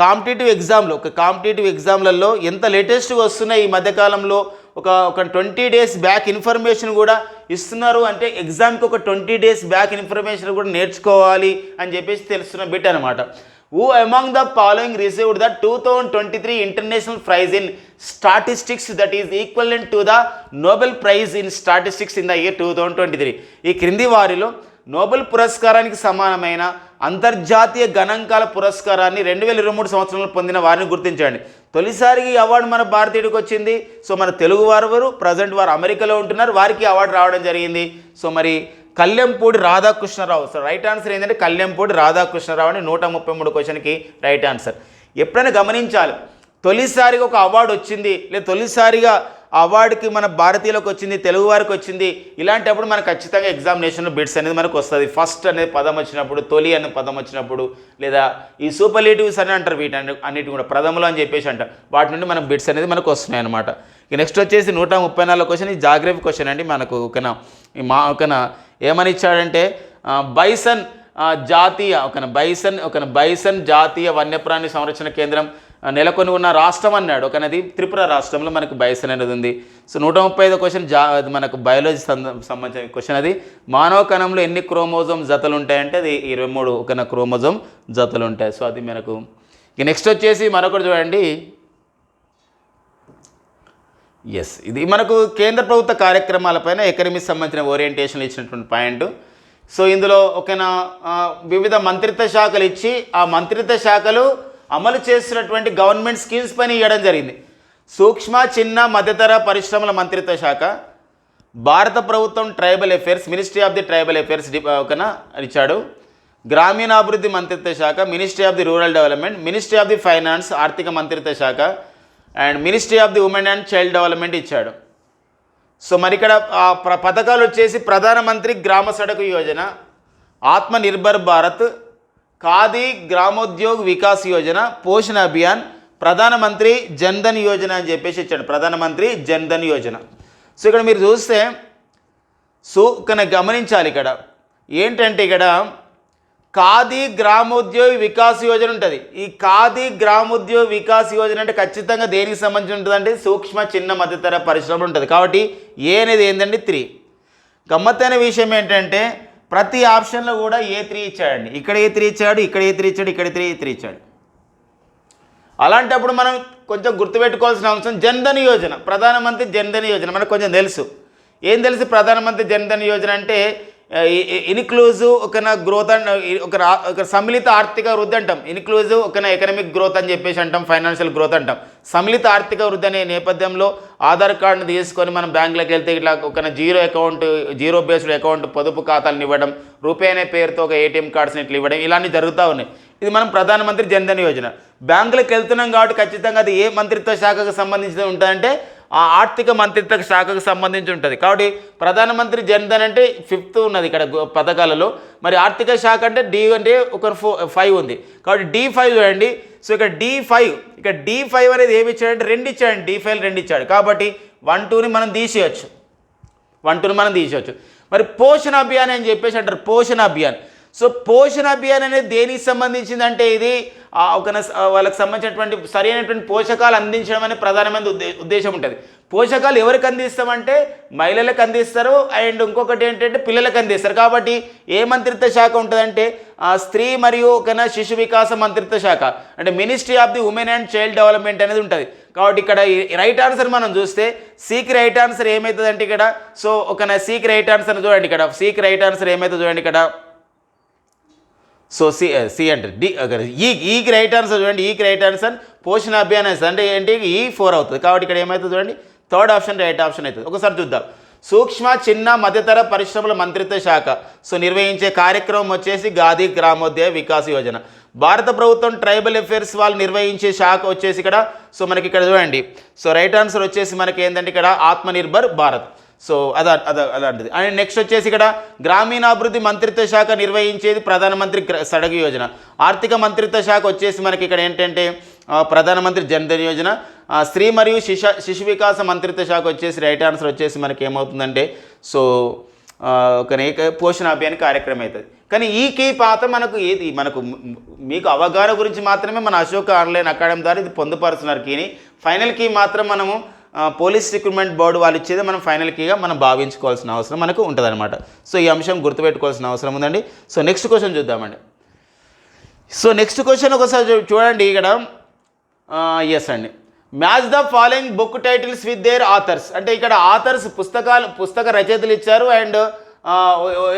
కాంపిటేటివ్ ఎగ్జామ్లలో ఎంత లేటెస్ట్గా వస్తున్నాయి ఈ మధ్యకాలంలో, ఒక 20 days బ్యాక్ ఇన్ఫర్మేషన్ కూడా ఇస్తున్నారు. అంటే ఎగ్జామ్కి ఒక 20 days బ్యాక్ ఇన్ఫర్మేషన్ కూడా నేర్చుకోవాలి అని చెప్పేసి తెలుస్తున్న బిట్ అనమాట. Who among the following received the 2023 international praise in statistics that is equivalent to the Nobel prize in statistics in the year 2023. ఈ క్రింది వారిలో నోబెల్ పురస్కారానికి సమానమైన అంతర్జాతీయ గణాంకాల పురస్కారాన్ని 2023 సంవత్సరంలో పొందిన వారిని గుర్తించండి. తొలిసారికి ఈ అవార్డు మన భారతీయుడికి వచ్చింది. సో మన తెలుగు వారు ప్రజెంట్ వారు అమెరికాలో ఉంటున్నారు, వారికి అవార్డు రావడం జరిగింది. సో మరి కళ్యంపూడి రాధాకృష్ణరావు. సో రైట్ ఆన్సర్ ఏంటంటే కళ్యంపూడి రాధాకృష్ణరావు అని 133 క్వశ్చన్కి రైట్ ఆన్సర్. ఎప్పుడైనా గమనించాలి, తొలిసారిగా ఒక అవార్డు వచ్చింది, లేదా తొలిసారిగా ఆ అవార్డుకి మన భారతీయులకు వచ్చింది, తెలుగు వారికి వచ్చింది, ఇలాంటప్పుడు మనకు ఖచ్చితంగా ఎగ్జామినేషన్లో బిట్స్ అనేది మనకు వస్తుంది. ఫస్ట్ అనేది పదం వచ్చినప్పుడు, తొలి అనే పదం వచ్చినప్పుడు, లేదా ఈ సూపర్లేటివ్స్ అని అంటారు, వీటి అన్నిటి కూడా ప్రథములు అని చెప్పేసి అంటారు, వాటి నుండి మనకు బిట్స్ అనేది మనకు వస్తున్నాయి అనమాట. ఇక నెక్స్ట్ వచ్చేసి 134 క్వశ్చన్, ఈ జాగ్రఫీ క్వశ్చన్ అండి. మనకు ఏమని ఇచ్చాడంటే బైసన్ జాతీయ వన్యప్రాణి సంరక్షణ కేంద్రం నెలకొని ఉన్న రాష్ట్రం అన్నాడు. ఒకనది త్రిపుర రాష్ట్రంలో మనకు బైసన్ అనేది ఉంది. సో 135 క్వశ్చన్ మనకు బయాలజీ సంబంధించిన క్వశ్చన్. అది మానవ కణంలో ఎన్ని క్రోమోజోమ్ జతలు ఉంటాయంటే అది 23 క్రోమోజోమ్ జతలు ఉంటాయి. సో అది మనకు. ఇక నెక్స్ట్ వచ్చేసి మరొకటి చూడండి. ఇది మనకు కేంద్ర ప్రభుత్వ కార్యక్రమాలపైన ఎకనమీకి సంబంధించిన ఓరియంటేషన్లు ఇచ్చినటువంటి పాయింట్. సో ఇందులో వివిధ మంత్రిత్వ శాఖలు ఇచ్చి ఆ మంత్రిత్వ శాఖలు అమలు చేస్తున్నటువంటి గవర్నమెంట్ స్కీమ్స్ పైన ఇవ్వడం జరిగింది. సూక్ష్మ చిన్న మధ్యతర పరిశ్రమల మంత్రిత్వ శాఖ, భారత ప్రభుత్వం tribal affairs, ministry of the tribal affairs ఒకనా ఇచ్చాడు. గ్రామీణాభివృద్ధి మంత్రిత్వ శాఖ, ministry of the rural development, ministry of the finance ఆర్థిక మంత్రిత్వ శాఖ and ministry of the women and child development ఇచ్చాడు. సో మరి ఇక్కడ పథకాలు వచ్చేసి ప్రధానమంత్రి గ్రామ సడక్ యోజన, ఆత్మనిర్భర్ భారత్, ఖాదీ గ్రామోద్యోగ్ వికాస్ యోజన, పోషణ అభియాన్, ప్రధానమంత్రి జన్ధన్ యోజన అని చెప్పేసి ఇచ్చాడు. ప్రధానమంత్రి జన్ధన్ యోజన. సో ఇక్కడ మీరు చూస్తే గమనించాలి ఇక్కడ ఏంటంటే ఇక్కడ ఖాదీ గ్రామోద్యోగ్ వికాస్ యోజన ఉంటుంది. ఈ ఖాదీ గ్రామోద్యోగ్ వికాస్ యోజన అంటే ఖచ్చితంగా దేనికి సంబంధించి ఉంటుందంటే సూక్ష్మ చిన్న మధ్యతర పరిశ్రమలు ఉంటుంది. కాబట్టి ఏ అనేది ఏంటంటే 3. గమ్మత్తైన విషయం ఏంటంటే ప్రతి ఆప్షన్లో కూడా A3 ఇచ్చాడండి. ఇక్కడ A3 ఇచ్చాడు, ఇక్కడ A3 ఇచ్చాడు, ఇక్కడ A3 ఇచ్చాడు. అలాంటప్పుడు మనం కొంచెం గుర్తుపెట్టుకోవాల్సిన అంశం జన్ధన్ యోజన, ప్రధానమంత్రి జన్ధన్ యోజన. మనకు కొంచెం తెలుసు. ఏం తెలుసు ప్రధానమంత్రి జన్ధన్ యోజన అంటే ఇన్క్లూజివ్ ఒక గ్రోత్ అండ్ ఒక సమ్మిళిత ఆర్థిక వృద్ధి అంటాం. ఇన్క్లూజివ్ ఒక ఎకనామిక్ గ్రోత్ అని చెప్పేసి అంటాం, ఫైనాన్షియల్ గ్రోత్ అంటాం. సమ్మిళిత ఆర్థిక వృద్ధి అనే నేపథ్యంలో ఆధార్ కార్డును తీసుకొని మనం బ్యాంకులోకి వెళ్తే ఇట్లా ఒక జీరో బేస్డ్ అకౌంట్ పొదుపు ఖాతాలను ఇవ్వడం, రూపే అనే పేరుతో ఒక ATM కార్డ్స్ని ఇట్లా ఇవ్వడం, ఇలాంటి జరుగుతూ ఉన్నాయి. ఇది మనం ప్రధానమంత్రి జన్ధన్ యోజన. బ్యాంకులకు వెళ్తున్నాం కాబట్టి ఖచ్చితంగా అది ఏ మంత్రిత్వ శాఖకు సంబంధించి ఉంటుందంటే ఆ ఆర్థిక మంత్రిత్వ శాఖకు సంబంధించి ఉంటుంది. కాబట్టి ప్రధానమంత్రి జన్ధన్ అంటే 5th ఉన్నది ఇక్కడ పథకాలలో. మరి ఆర్థిక శాఖ అంటే D అంటే ఒక 5 ఉంది. కాబట్టి D5 చూడండి. సో ఇక్కడ D5 అనేది ఏమి ఇచ్చాడంటే 2 ఇచ్చాడు. D5 2 ఇచ్చాడు. కాబట్టి 1, 2ని మనం తీసేయచ్చు. మరి పోషణ అభియాన్ అని చెప్పేసి అంటారు. పోషణ అభియాన్. సో పోషణ అభియాన్ అనేది దేనికి సంబంధించిందంటే ఇది వాళ్ళకి సంబంధించినటువంటి సరైనటువంటి పోషకాలు అందించడం అనే ప్రధానమైన ఉద్దేశం ఉంటుంది. పోషకాలు ఎవరికి అందిస్తామంటే మహిళలకు అందిస్తారు అండ్ ఇంకొకటి ఏంటంటే పిల్లలకు అందిస్తారు. కాబట్టి ఏ మంత్రిత్వ శాఖ ఉంటుందంటే స్త్రీ మరియు శిశు వికాస మంత్రిత్వ శాఖ అంటే ministry of the women and child development అనేది ఉంటుంది. కాబట్టి ఇక్కడ రైట్ ఆన్సర్ మనం చూస్తే Cకి రైట్ ఆన్సర్ ఏమవుతుందంటే ఇక్కడ సో Cకి రైట్ ఆన్సర్ చూడండి. ఇక్కడ Cకి రైట్ ఆన్సర్ ఏమవుతుంది చూడండి. ఇక్కడ సో సి అంటే ఈకి రైట్ ఆన్సర్ చూడండి. ఈకి రైట్ ఆన్సర్ పోషణ అభియాన్ అంటే ఏంటి E4 అవుతుంది. కాబట్టి ఇక్కడ ఏమవుతుంది చూడండి. 3rd ఆప్షన్ రైట్ ఆప్షన్ అవుతుంది. ఒకసారి చూద్దాం. సూక్ష్మ చిన్న మధ్యతర పరిశ్రమల మంత్రిత్వ శాఖ సో నిర్వహించే కార్యక్రమం వచ్చేసి ఖాదీ గ్రామోద్యోగ వికాస్ యోజన. భారత ప్రభుత్వం ట్రైబల్ అఫేర్స్ వాళ్ళు నిర్వహించే శాఖ వచ్చేసి ఇక్కడ సో మనకి ఇక్కడ చూడండి. సో రైట్ ఆన్సర్ వచ్చేసి మనకి ఏంటంటే ఇక్కడ ఆత్మనిర్భర్ భారత్. సో అలాంటిది. అండ్ నెక్స్ట్ వచ్చేసి ఇక్కడ గ్రామీణాభివృద్ధి మంత్రిత్వ శాఖ నిర్వహించేది ప్రధానమంత్రి సడక్ యోజన. ఆర్థిక మంత్రిత్వ శాఖ వచ్చేసి మనకి ఇక్కడ ఏంటంటే ప్రధానమంత్రి జన్ధన్ యోజన. స్త్రీ మరియు శిశు వికాస మంత్రిత్వ శాఖ వచ్చేసి రైట్ ఆన్సర్ వచ్చేసి మనకి ఏమవుతుందంటే సో పోషణ అభియాన్ కార్యక్రమం అవుతుంది. కానీ ఈ కీ పాత్ర మనకు మీకు అవగాహన గురించి మాత్రమే మన అశోక్ ఆన్లైన్ అకాడమీ ద్వారా ఇది పొందుపరుస్తున్నారు. కీని ఫైనల్ కీ మాత్రం మనము పోలీస్ రిక్రూట్మెంట్ బోర్డు వాళ్ళు ఇచ్చేది మనం ఫైనల్ కీగా మనం భావించుకోవాల్సిన అవసరం మనకు ఉంటుందన్నమాట. సో ఈ అంశం గుర్తుపెట్టుకోవాల్సిన అవసరం ఉందండి. సో నెక్స్ట్ క్వశ్చన్ చూద్దామండి. సో నెక్స్ట్ క్వశ్చన్ ఒకసారి చూడండి. ఇక్కడ ఎస్ అండి. Match the following book titles with their authors అంటే ఇక్కడ ఆథర్స్ పుస్తక రచయితలు ఇచ్చారు అండ్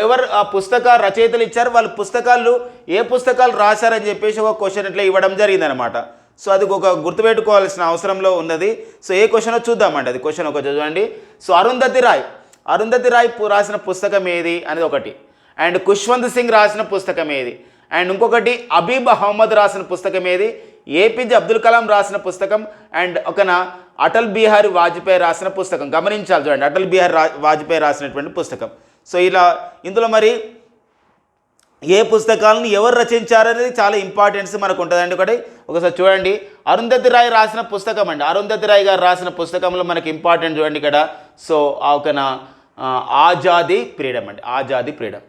ఎవరు ఆ పుస్తక రచయితలు ఇచ్చారు వాళ్ళ పుస్తకాలు ఏ పుస్తకాలు రాశారని చెప్పేసి ఒక క్వశ్చన్ ఇట్లా ఇవ్వడం జరిగిందనమాట. సో అది ఒక గుర్తుపెట్టుకోవాల్సిన అవసరంలో ఉన్నది. సో ఏ క్వశ్చనో చూద్దామండి. అది క్వశ్చన్ ఒక చూడండి. సో అరుంధతి రాయ్ రాసిన పుస్తకం ఏది అనేది ఒకటి. అండ్ ఖుష్వంత్ సింగ్ రాసిన పుస్తకం ఏది. అండ్ ఇంకొకటి అబీబ్ అహ్మద్ రాసిన పుస్తకం ఏది. APJ అబ్దుల్ కలాం రాసిన పుస్తకం అండ్ అటల్ బిహారీ వాజ్పేయి రాసిన పుస్తకం. గమనించాలి చూడండి. అటల్ బిహారీ వాజ్పేయి రాసినటువంటి పుస్తకం. సో ఇందులో మరి ఏ పుస్తకాలను ఎవరు రచించారనేది చాలా ఇంపార్టెన్స్ మనకు ఉంటుందండి. ఒకసారి చూడండి. అరుంధతి రాయ్ రాసిన పుస్తకం అండి. అరుంధతి రాయ్ గారు రాసిన పుస్తకంలో మనకి ఇంపార్టెంట్ చూడండి ఇక్కడ. సో ఆజాదీ ఫ్రీడమ్ అండి. ఆజాదీ ఫ్రీడమ్.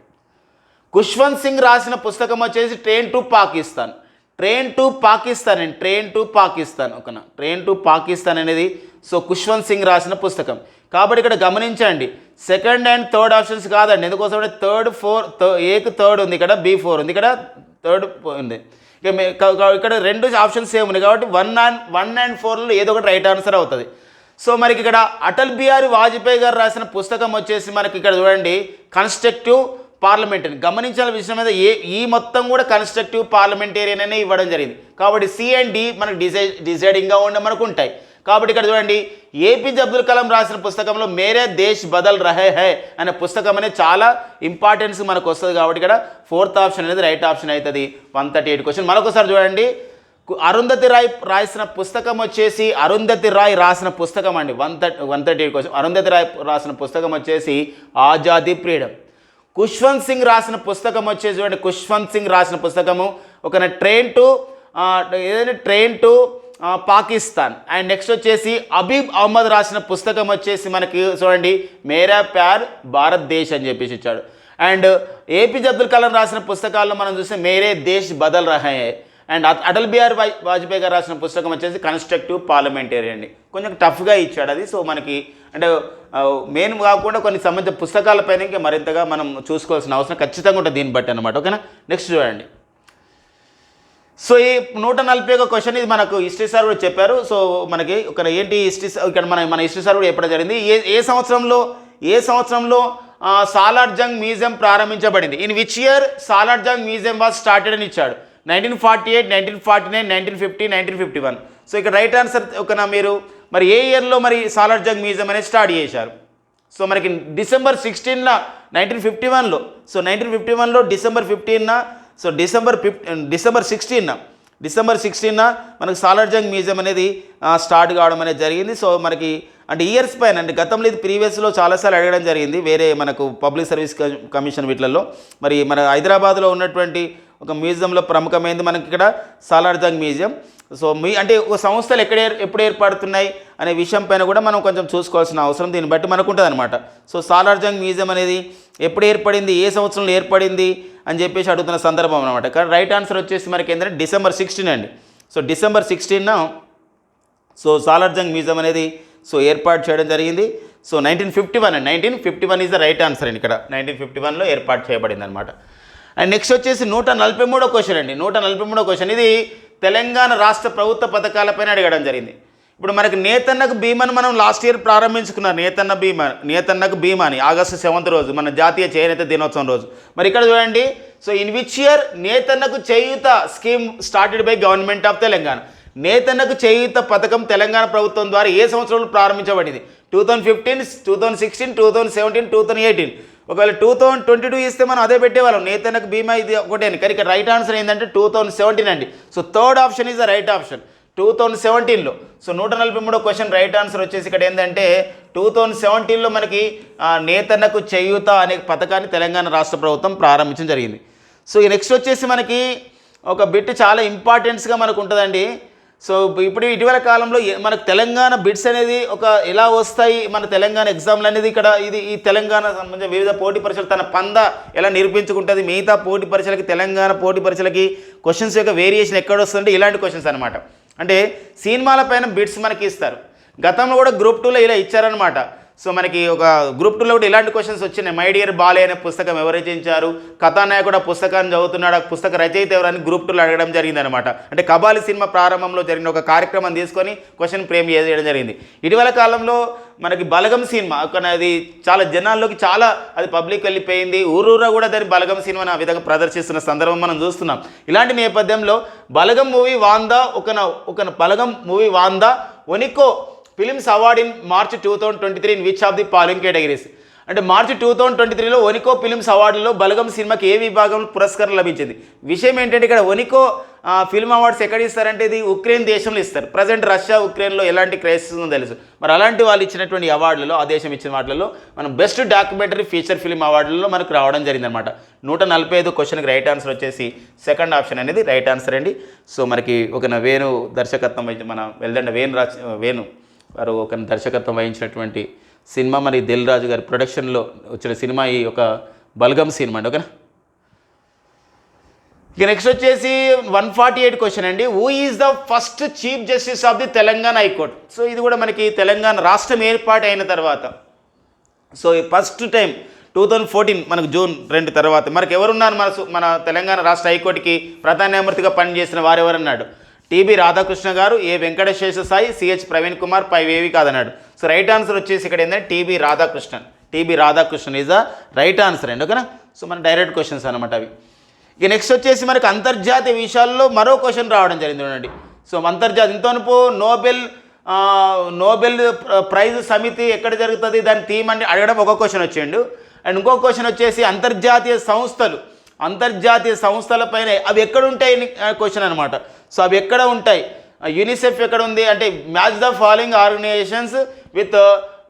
ఖుష్వంత్ సింగ్ రాసిన పుస్తకం వచ్చేసి ట్రైన్ టు పాకిస్తాన్ అండి. ట్రైన్ టు పాకిస్తాన్ అనేది సో ఖుష్వంత్ సింగ్ రాసిన పుస్తకం. కాబట్టి ఇక్కడ గమనించండి 2nd and 3rd ఆప్షన్స్ కాదండి. ఎందుకోసం అంటే 3rd 4 ఏకి 3rd ఉంది, ఇక్కడ B4 ఉంది, ఇక్కడ 3rd ఉంది. ఇక్కడ 2 ఆప్షన్స్ సేమ్ ఉన్నాయి కాబట్టి 1 and 4లో ఏదో ఒకటి రైట్ ఆన్సర్ అవుతుంది. సో మనకి ఇక్కడ అటల్ బిహారీ వాజ్పేయి గారు రాసిన పుస్తకం వచ్చేసి మనకి ఇక్కడ చూడండి కన్స్ట్రక్టివ్ పార్లమెంటరీ. గమనించాల విషయం మీద ఈ మొత్తం కూడా కన్స్ట్రక్టివ్ పార్లమెంటేరియన్ అనే ఇవ్వడం జరిగింది. కాబట్టి C and D మనకు డిసైడింగ్గా ఉండే మనకు ఉంటాయి. కాబట్టి ఇక్కడ చూడండి ఏపీజే అబ్దుల్ కలాం రాసిన పుస్తకంలో మేరే దేశ్ బదల్ రహే హై అనే పుస్తకం అనేది చాలా ఇంపార్టెన్స్ మనకు వస్తుంది. కాబట్టి ఇక్కడ 4th ఆప్షన్ అనేది రైట్ ఆప్షన్ అవుతుంది. 138 క్వశ్చన్ మరొకసారి చూడండి. అరుంధతి రాయ్ రాసిన పుస్తకం వచ్చేసి అరుంధతి రాయ్ రాసిన పుస్తకం అండి. 138 క్వశ్చన్. అరుంధతి రాయ్ రాసిన పుస్తకం వచ్చేసి ఆజాదీ ఫ్రీడమ్. ఖుష్వంత్ సింగ్ రాసిన పుస్తకం వచ్చేసి చూడండి, ఖుష్వంత్ సింగ్ రాసిన పుస్తకము ఒక train to Pakistan. And next వచ్చేసి అబీబ్ అహ్మద్ రాసిన పుస్తకం వచ్చేసి మనకి చూడండి మేరా ప్యార్ భారతదేశ్ అని చెప్పేసి ఇచ్చాడు. అండ్ ఏపీజే అబ్దుల్ కలాం రాసిన పుస్తకాల్లో మనం చూస్తే మేరే దేశ్ బదల్ రహే హై. అండ్ అటల్ బిహారీ వాజ్పేయి గారు రాసిన పుస్తకం వచ్చేసి కన్స్ట్రక్టివ్ పార్లమెంటరీ అండి. కొంచెం టఫ్గా ఇచ్చాడు అది. సో మనకి అంటే మెయిన్ కాకుండా కొన్ని సంబంధించిన పుస్తకాలపైన ఇంకా మరింతగా మనం చూసుకోవాల్సిన అవసరం ఖచ్చితంగా ఉంటుంది దీన్ని బట్టి అనమాట. ఓకేనా, నెక్స్ట్ చూడండి. సో ఈ 141 క్వశ్చన్ ఇది మనకు హిస్టరీ సార్ కూడా చెప్పారు. సో మనకి ఇక్కడ ఏంటి హిస్టరీ ఇక్కడ మన హిస్టరీ సార్ కూడా చెప్పడం జరిగింది. ఏ సంవత్సరంలో సాలార్ జంగ్ మ్యూజియం ప్రారంభించబడింది. In which year Salar Jung museum was started అని ఇచ్చాడు. 1948, 1949, 1950, 1951. సో ఇక్కడ రైట్ ఆన్సర్ మీరు మరి ఏ ఇయర్లో మరి సాలార్ జంగ్ మ్యూజియం అనేది స్టార్ట్ చేశారు. సో మనకి డిసెంబర్ 16న 1951లో. సో 1951లో డిసెంబర్ 15న, సో డిసెంబర్ 16న మనకు సాలార్ జంగ్ మ్యూజియం అనేది స్టార్ట్ కావడం అనేది జరిగింది. సో మనకి అంటే ఇయర్స్ పైన అంటే గతంలో ఇది ప్రీవియస్లో చాలాసార్లు అడగడం జరిగింది వేరే మనకు పబ్లిక్ సర్వీస్ కమిషన్ వీటిలలో. మరి మన హైదరాబాద్లో ఉన్నటువంటి ఒక మ్యూజియంలో ప్రముఖమైనది మనకి ఇక్కడ సాలార్ జంగ్ మ్యూజియం. సో అంటే ఒక సంస్థలు ఎప్పుడు ఏర్పడుతున్నాయి అనే విషయం పైన కూడా మనం కొంచెం చూసుకోవాల్సిన అవసరం దీన్ని బట్టి మనకు ఉంటుంది అనమాట. సో సాలార్ జంగ్ మ్యూజియం అనేది ఎప్పుడు ఏర్పడింది, ఏ సంవత్సరంలో ఏర్పడింది అని చెప్పేసి అడుగుతున్న సందర్భం అనమాట. కానీ రైట్ ఆన్సర్ వచ్చేసి మనకి ఏంటంటే డిసెంబర్ 16 అండి. సో డిసెంబర్ 16న సో సాలార్ జంగ్ మ్యూజియం అనేది సో ఏర్పాటు చేయడం జరిగింది. సో 1951 అండి. 1951 ఈజ్ ద రైట్ ఆన్సర్ అండి. ఇక్కడ 1951లో ఏర్పాటు చేయబడింది అనమాట. అండ్ నెక్స్ట్ వచ్చేసి 143 క్వశ్చన్ అండి. 143 క్వశ్చన్ ఇది తెలంగాణ రాష్ట్ర ప్రభుత్వ పథకాలపైన అడగడం జరిగింది. ఇప్పుడు మనకి నేతన్నకు బీమాని మనం లాస్ట్ ఇయర్ ప్రారంభించుకున్నారు. నేతన్నకు బీమాని ఆగస్టు 7th రోజు మన జాతీయ చేనేత దినోత్సవం రోజు. మరి ఇక్కడ చూడండి. సో ఇన్ విచ్ ఇయర్ నేతన్నకు చేయూత scheme started by government of Telangana. నేతన్నకు చేయూత పథకం తెలంగాణ ప్రభుత్వం ద్వారా ఏ సంవత్సరంలో ప్రారంభించబడింది? 2015, 2016, 2017, 2018. ఒకవేళ 2022 ఇస్తే మనం అదే పెట్టేవాళ్ళం. నేతన్నకు బీమా ఇది ఒకటే అని. కానీ ఇక్కడ రైట్ ఆన్సర్ ఏంటంటే 2017 అండి. So 3rd option is the right option. 2017లో. సో 143 క్వశ్చన్ రైట్ ఆన్సర్ వచ్చేసి ఇక్కడ ఏంటంటే 2017లో మనకి నేతన్నకు చేయూత అనే పథకాన్ని తెలంగాణ రాష్ట్ర ప్రభుత్వం ప్రారంభించడం జరిగింది. సో ఈ నెక్స్ట్ వచ్చేసి మనకి ఒక బిట్ చాలా ఇంపార్టెన్స్గా మనకు ఉంటుందండి. సో ఇప్పుడు ఇటీవల కాలంలో మనకు తెలంగాణ బిట్స్ అనేది ఎలా వస్తాయి మన తెలంగాణ ఎగ్జామ్లు అనేది ఇక్కడ ఈ తెలంగాణ సంబంధించిన వివిధ పోటీ పరీక్షలు తన పంద ఎలా నిరూపించుకుంటుంది, మిగతా పోటీ పరీక్షలకి తెలంగాణ పోటీ పరీక్షలకి క్వశ్చన్స్ యొక్క వేరియేషన్ ఎక్కడ వస్తుందంటే ఇలాంటి క్వశ్చన్స్ అనమాట. అంటే సినిమాల పైన బిట్స్ మనకి ఇస్తారు. గతంలో కూడా గ్రూప్ 2లో ఇలా ఇచ్చారనమాట. సో మనకి ఒక గ్రూప్ 2లో కూడా ఇలాంటి క్వశ్చన్స్ వచ్చినాయి. మై డియర్ బాలే అనే పుస్తకం ఎవరు రచించారు, కథానాయకుడు పుస్తకాన్ని చదువుతున్నాడు, ఆ పుస్తక రచయిత ఎవరని గ్రూప్ 2లో అడగడం జరిగిందనమాట. అంటే కబాలి సినిమా ప్రారంభంలో జరిగిన ఒక కార్యక్రమం తీసుకొని క్వశ్చన్ ఫ్రేమ్ చేయడం జరిగింది. ఇటీవల కాలంలో మనకి బలగం సినిమా అది చాలా జనాల్లోకి అది పబ్లిక్ వెళ్ళిపోయింది. ఊరూరా కూడా దాని బలగం సినిమాని ఆ విధంగా ప్రదర్శిస్తున్న సందర్భం మనం చూస్తున్నాం. ఇలాంటి నేపథ్యంలో బలగం మూవీ వాందా ఒనికో films award in March 2023 in which of the following categories. అంటే మార్చి 2023లో ఒనికో ఫిలిమ్స్ అవార్డులో బలగం సినిమాకి ఏ విభాగంలో పురస్కారం లభించింది. విషయం ఏంటంటే ఇక్కడ ఒనికో ఫిల్మ్ అవార్డ్స్ ఎక్కడ ఇస్తారంటే ఇది ఉక్రెయిన్ దేశంలో ఇస్తారు. ప్రజెంట్ రష్యా ఉక్రెయిన్లో ఎలాంటి క్రైసిస్ ఉందో తెలుసు. మరి అలాంటి వాళ్ళు ఇచ్చినటువంటి అవార్డులలో ఆ దేశం ఇచ్చిన వాటిల్లో మనం బెస్ట్ డాక్యుమెంటరీ ఫీచర్ ఫిల్మ్ అవార్డులలో మనకు రావడం జరిగిందనమాట. 145 క్వశ్చన్కి రైట్ ఆన్సర్ వచ్చేసి 2nd ఆప్షన్ అనేది రైట్ ఆన్సర్ అండి. సో మనకి వేణు దర్శకత్వం మన వెల్దండ వేణు వారు దర్శకత్వం వహించినటువంటి సినిమా మరి దిల్ రాజు గారి ప్రొడక్షన్లో వచ్చిన సినిమా ఈ బల్గం సినిమా అండి. ఓకేనా. ఇక నెక్స్ట్ వచ్చేసి 148 క్వశ్చన్ అండి. Who is the first chief justice of the Telangana high court. So ఇది కూడా మనకి తెలంగాణ రాష్ట్రం ఏర్పాటు అయిన తర్వాత సో ఫస్ట్ టైం 2014 మనకు జూన్ 2 తర్వాత మనకు ఎవరున్నారు మన తెలంగాణ రాష్ట్ర హైకోర్టుకి ప్రధాన న్యాయమూర్తిగా పనిచేసిన వారు ఎవరన్నాడు? టీబీ రాధాకృష్ణ గారు, ఏ వెంకటశేష సాయి, సిహెచ్ ప్రవీణ్ కుమార్, పైవేవి కాదన్నాడు. సో రైట్ ఆన్సర్ వచ్చేసి ఇక్కడ ఏంటంటే TB Radhakrishnan is the right answer అండి. ఓకేనా. సో మన డైరెక్ట్ క్వశ్చన్స్ అనమాట అవి. ఇక నెక్స్ట్ వచ్చేసి మనకు అంతర్జాతీయ విషయాల్లో మరో క్వశ్చన్ రావడం జరిగింది చూడండి. సో అంతర్జాతీయ ఇంతవరకు నోబెల్ నోబెల్ ప్రైజ్ సమితి ఎక్కడ జరుగుతుంది, దాని థీమ్ అని అడగడం ఒక క్వశ్చన్ వచ్చిండు. అండ్ ఇంకో క్వశ్చన్ వచ్చేసి అంతర్జాతీయ సంస్థలపైన అవి ఎక్కడ ఉంటాయి క్వశ్చన్ అనమాట. సో అవి ఎక్కడ ఉంటాయి, యూనిసెఫ్ ఎక్కడ ఉంది అంటే match the following organisations with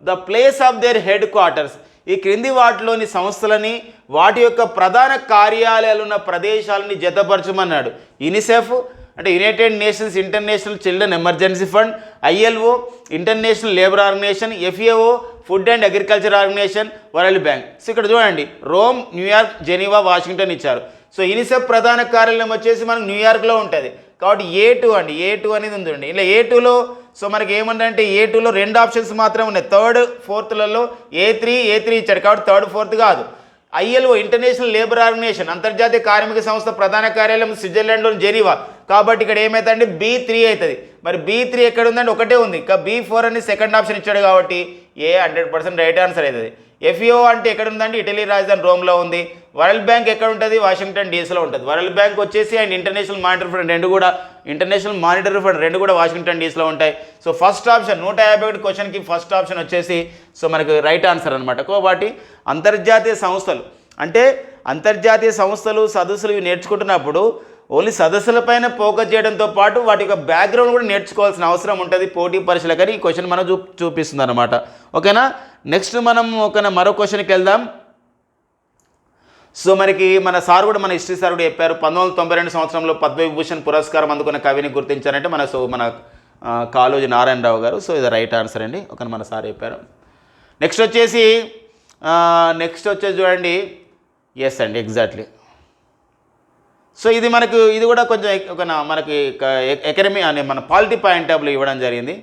the place of their headquarters. ఈ క్రింది వాటిలోని సంస్థలని వాటి యొక్క ప్రధాన కార్యాలయాలు ఉన్న ప్రదేశాలని జతపరచమన్నాడు. యూనిసెఫ్ అంటే United Nations International Children Emergency Fund, ILO International Labour Organisation, FAO Food and Agriculture Organisation, World Bank. So ఇక్కడ చూడండి రోమ్, న్యూయార్క్, జెనీవా, వాషింగ్టన్ ఇచ్చారు. సో యూనిసెఫ్ ప్రధాన కార్యాలయం వచ్చేసి మనకు న్యూయార్క్లో ఉంటుంది కాబట్టి A2 అండి, A2 అనేది ఉందండి. ఇలా A2లో సో మనకి ఏమంటే A2లో 2 ఆప్షన్స్ మాత్రమే ఉన్నాయి. 3rd 4thలలో A3 ఇచ్చాడు కాబట్టి 3rd 4th కాదు. ILO ఇంటర్నేషనల్ లేబర్ ఆర్గనైజేషన్ అంతర్జాతీయ కార్మిక సంస్థ ప్రధాన కార్యాలయం స్విట్జర్లాండ్లోని జెనీవా కాబట్టి ఇక్కడ ఏమవుతుందంటే B3 అవుతుంది. మరి B3 ఎక్కడ ఉందంటే ఒకటే ఉంది, ఇంకా B4 అని సెకండ్ ఆప్షన్ ఇచ్చాడు కాబట్టి 100% రైట్ ఆన్సర్ అవుతుంది. FAO అంటే ఎక్కడ ఉందంటే ఇటలీ రాజధాని రోమ్లో ఉంది. వరల్డ్ బ్యాంక్ ఎక్కడ ఉంటుంది, వాషింగ్టన్ డీసీలో ఉంటుంది. వరల్డ్ బ్యాంక్ వచ్చేసి అండ్ ఇంటర్నేషనల్ మానిటరీ ఫండ్ రెండు కూడా వాషింగ్టన్ డీసీలో ఉంటాయి. సో ఫస్ట్ ఆప్షన్ 151 క్వశ్చన్కి ఫస్ట్ ఆప్షన్ వచ్చేసి సో మనకు రైట్ ఆన్సర్ అనమాట. కాబట్టి అంతర్జాతీయ సంస్థలు అంటే అంతర్జాతీయ సంస్థలు సదస్సులు ఇవి నేర్చుకుంటున్నప్పుడు ఓన్లీ సదస్సులపైన ఫోకస్ చేయడంతో పాటు వాటి యొక్క బ్యాక్గ్రౌండ్ కూడా నేర్చుకోవాల్సిన అవసరం ఉంటుంది పోటీ పరీక్షలు. కానీ ఈ క్వశ్చన్ మనం చూపిస్తుంది అనమాట. ఓకేనా, నెక్స్ట్ మనం మరో క్వశ్చన్కి వెళ్దాం. సో మనకి మన హిస్టరీ సార్ కూడా చెప్పారు 1992 సంవత్సరంలో పద్మవిభూషణ్ పురస్కారం అందుకున్న కవిని గుర్తించారంటే మన కాళోజీ నారాయణరావు గారు. సో ఇది రైట్ ఆన్సర్ అండి. మన సార్ చెప్పారు. నెక్స్ట్ వచ్చేసి చూడండి, ఎస్ అండి ఎగ్జాక్ట్లీ. సో ఇది కూడా కొంచెం మనకి ఎకనమీ అనే మన పాలిటీ పాయింట్ ఆఫ్ వ్యూ ఇవ్వడం జరిగింది.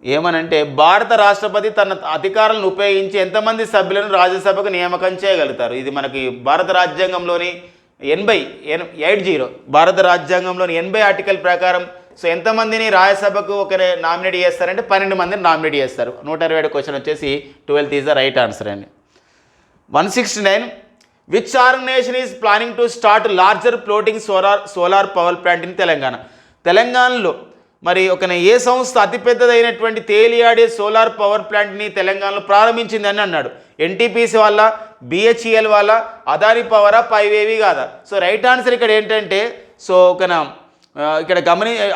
ఏమనంటే భారత రాష్ట్రపతి తన అధికారాలను ఉపయోగించి ఎంతమంది సభ్యులను రాజ్యసభకు నియామకం చేయగలుగుతారు. ఇది మనకి భారత రాజ్యాంగంలోని 80 భారత రాజ్యాంగంలోని 80 ఆర్టికల్ ప్రకారం సో ఎంతమందిని రాజ్యసభకు నామినేట్ చేస్తారంటే 12 మందిని నామినేట్ చేస్తారు. 127 క్వశ్చన్ వచ్చేసి 12th is the right answer అండి. 169 which organisation is planning to start larger floating solar power plant in తెలంగాణలో మరి ఏ సంస్థ అతిపెద్దదైనటువంటి తేలియాడే సోలార్ పవర్ ప్లాంట్ని తెలంగాణలో ప్రారంభించిందని అన్నాడు. NTPC వాళ్ళ, BHEL వాళ్ళ, అదాని పవరా, పైవేవి కాదా? సో రైట్ ఆన్సర్ ఇక్కడ ఏంటంటే సో ఇక్కడ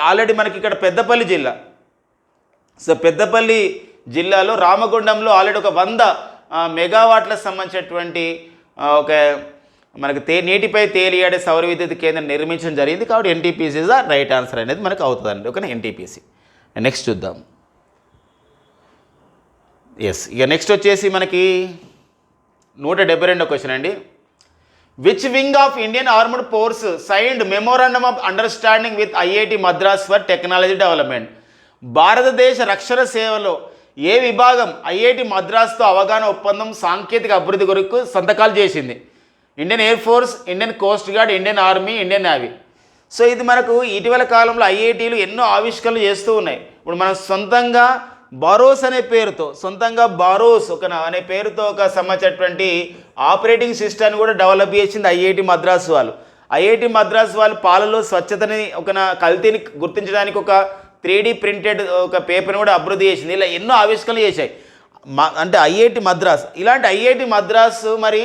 ఆల్రెడీ మనకి ఇక్కడ పెద్దపల్లి జిల్లా. సో పెద్దపల్లి జిల్లాలో రామగుండంలో ఆల్రెడీ 100 మెగావాట్లకు సంబంధించినటువంటి మనకి నీటిపై తేలియాడే సౌర విద్యుత్ కేంద్రం నిర్మించడం జరిగింది. కాబట్టి NTPC is the right answer అనేది మనకు అవుతుందండి. ఓకేనా, NTPC. నెక్స్ట్ చూద్దాం. ఎస్, ఇక నెక్స్ట్ వచ్చేసి మనకి 172 క్వశ్చన్ అండి. Which wing of Indian armed force signed memorandum of understanding with IIT Madras for technology development? భారతదేశ రక్షణ సేవలో ఏ విభాగం IIT మద్రాస్తో అవగాహన ఒప్పందం సాంకేతిక అభివృద్ధి కొరకు సంతకాలు చేసింది? Indian air force, Indian coast guard, Indian army, Indian navy. So ఇది మనకు ఇటీవల కాలంలో IITలు ఎన్నో ఆవిష్కరణలు చేస్తూ ఉన్నాయి. ఇప్పుడు మనం సొంతంగా బారోస్ అనే పేరుతో అనే పేరుతో సంబంధించినటువంటి ఆపరేటింగ్ సిస్టమ్ని కూడా డెవలప్ చేసింది IIT మద్రాస్ వాళ్ళు. IIT మద్రాస్ వాళ్ళు పాలలో స్వచ్ఛతని కల్తీని గుర్తించడానికి 3D ప్రింటెడ్ పేపర్ని కూడా అభివృద్ధి చేసింది. ఇలా ఎన్నో ఆవిష్కరణలు చేశాయి అంటే IIT మద్రాస్. ఇలాంటి IIT మద్రాస్ మరి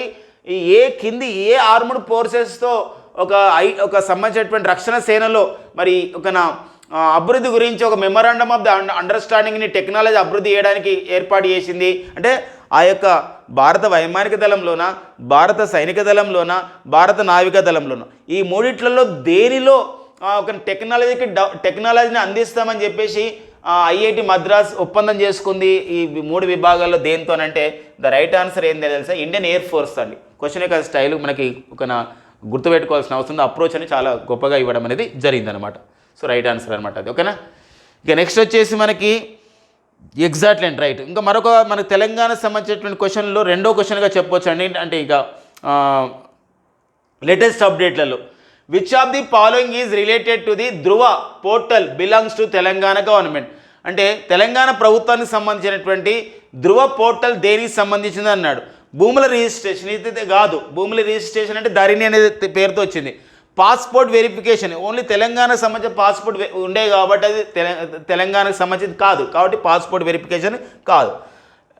ఏ ఆర్మ్డ్ ఫోర్సెస్తో సంబంధించినటువంటి రక్షణ సేనలో మరి అభివృద్ధి గురించి మెమోరాండమ్ ఆఫ్ ద అండర్స్టాండింగ్ని టెక్నాలజీ అభివృద్ధి చేయడానికి ఏర్పాటు చేసింది. అంటే ఆ యొక్క భారత వైమానిక దళంలోన, భారత సైనిక దళంలోన, భారత నావికా దళంలోన ఈ మూడిట్లలో దేనిలో టెక్నాలజీని అందిస్తామని చెప్పేసి IIT మద్రాస్ ఒప్పందం చేసుకుంది ఈ 3 విభాగాల్లో దేనితోనంటే ద రైట్ ఆన్సర్ ఏంటో తెలుసా? ఇండియన్ ఎయిర్ ఫోర్స్ అండి. క్వశ్చన్ యొక్క స్టైల్ మనకి గుర్తుపెట్టుకోవాల్సిన అవసరం ఉంది. అప్రోచ్ అని చాలా గొప్పగా ఇవ్వడం అనేది జరిగిందనమాట. సో రైట్ ఆన్సర్ అనమాట అది. ఓకేనా, ఇక నెక్స్ట్ వచ్చేసి మనకి ఎగ్జాక్ట్లీ అండ్ రైట్. ఇంకా మనకు తెలంగాణకు సంబంధించినటువంటి క్వశ్చన్లో 2వ క్వశ్చన్గా చెప్పొచ్చు అండి. అంటే ఇక లేటెస్ట్ అప్డేట్లలో which of the following is related to the Dhruva portal belongs to Telangana government? అంటే తెలంగాణ ప్రభుత్వానికి సంబంధించినటువంటి ధృవ పోర్టల్ దేనికి సంబంధించింది అన్నాడు. భూముల రిజిస్ట్రేషన్ ఇది కాదు. భూముల రిజిస్ట్రేషన్ అంటే ధరణి అనే పేరుతో వచ్చింది. పాస్పోర్ట్ వెరిఫికేషన్ ఓన్లీ తెలంగాణకు సంబంధించిన పాస్పోర్ట్ ఉండే కాబట్టి అది తెలంగాణకు సంబంధించింది కాదు, కాబట్టి పాస్పోర్ట్ వెరిఫికేషన్ కాదు.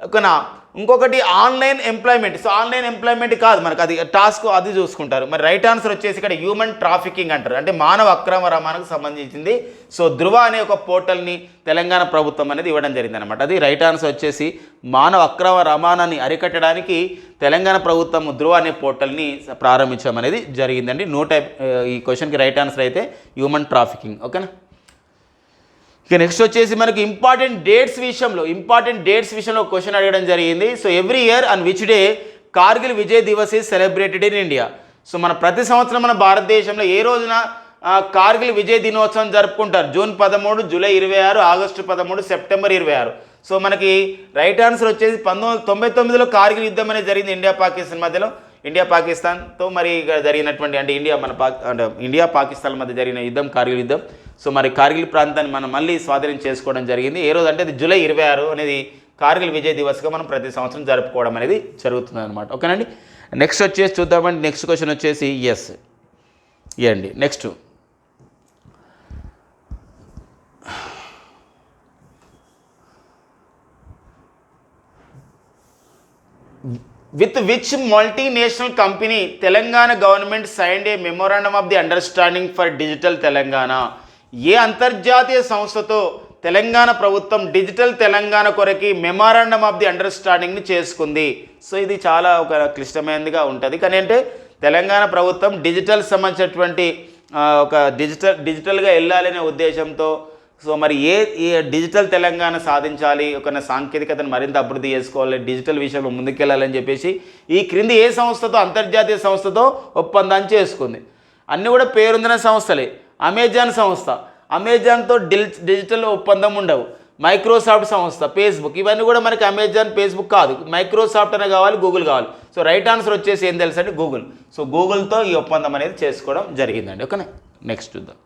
ఓకేనా. ఇంకొకటి online employment. So online employment కాదు మనకు, అది టాస్క్ అది చూసుకుంటారు. మరి రైట్ ఆన్సర్ వచ్చేసి ఇక్కడ హ్యూమన్ ట్రాఫికింగ్ అంటారు, అంటే మానవ అక్రమ రవాణాకు సంబంధించింది. సో ధృవ అనే ఒక పోర్టల్ని తెలంగాణ ప్రభుత్వం అనేది ఇవ్వడం జరిగింది అనమాట. అది రైట్ ఆన్సర్ వచ్చేసి మానవ అక్రమ రవాణాని అరికట్టడానికి తెలంగాణ ప్రభుత్వం ధృవ అనే పోర్టల్ని ప్రారంభించడం అనేది జరిగిందండి. ఈ క్వశ్చన్కి రైట్ ఆన్సర్ అయితే హ్యూమన్ ట్రాఫికింగ్. ఓకేనా. ఇక నెక్స్ట్ వచ్చేసి మనకి ఇంపార్టెంట్ డేట్స్ విషయంలో క్వశ్చన్ అడగడం జరిగింది. So every year on which day Kargil Vijay Diwas is celebrated in India. So మన ప్రతి సంవత్సరం మన భారతదేశంలో ఏ రోజున కార్గిల్ విజయ్ దినోత్సవం జరుపుకుంటారు? June 13, July 26, August 13, September 26. So మనకి రైట్ ఆన్సర్ వచ్చేసి 1999లో కార్గిల్ యుద్ధం అనేది జరిగింది ఇండియా పాకిస్తాన్ మధ్యలో. ఇండియా పాకిస్తాన్తో మరి జరిగినటువంటి అంటే ఇండియా పాకిస్తాన్ మధ్య జరిగిన యుద్ధం కార్గిల్ యుద్ధం. సో మరి కార్గిల్ ప్రాంతాన్ని మనం మళ్ళీ స్వాధీనం చేసుకోవడం జరిగింది. ఏ రోజు అంటే అది జూలై 26 అనేది కార్గిల్ విజయ్ దివస్గా మనం ప్రతి సంవత్సరం జరుపుకోవడం అనేది జరుగుతుంది అనమాట. ఓకేనండి. నెక్స్ట్ వచ్చేసి చూద్దామండి. నెక్స్ట్ క్వశ్చన్ వచ్చేసి ఎస్ అండి. Next with which multinational company Telangana government signed a memorandum of the understanding for digital Telangana? ఏ అంతర్జాతీయ సంస్థతో తెలంగాణ ప్రభుత్వం డిజిటల్ తెలంగాణ కొరకి మెమోరాండమ్ ఆఫ్ ది అండర్స్టాండింగ్ని చేసుకుంది? సో ఇది చాలా ఒక క్లిష్టమైనదిగా ఉంటుంది, కానీ అంటే తెలంగాణ ప్రభుత్వం డిజిటల్ సంబంధించినటువంటి ఒక డిజిటల్గా వెళ్ళాలనే ఉద్దేశంతో సో మరి ఏ డిజిటల్ తెలంగాణ సాధించాలి, ఒక సాంకేతికతను మరింత అభివృద్ధి చేసుకోవాలి, డిజిటల్ విషయంలో ముందుకెళ్ళాలని చెప్పేసి ఈ క్రింది ఏ సంస్థతో అంతర్జాతీయ సంస్థతో ఒప్పందాన్ని చేసుకుంది? అన్నీ కూడా పేరొందిన సంస్థలే. అమెజాన్ సంస్థ, అమెజాన్తో డిజిటల్ ఒప్పందం ఉండవు. మైక్రోసాఫ్ట్ సంస్థ, ఫేస్బుక్, ఇవన్నీ కూడా మనకి అమెజాన్ ఫేస్బుక్ కాదు, మైక్రోసాఫ్ట్ అనే కావాలి, గూగుల్ కావాలి. సో రైట్ ఆన్సర్ వచ్చేసి ఏం తెలుసు అంటే గూగుల్. సో గూగుల్తో ఈ ఒప్పందం అనేది చేసుకోవడం జరిగిందండి. ఓకేనా. నెక్స్ట్ చూద్దాం.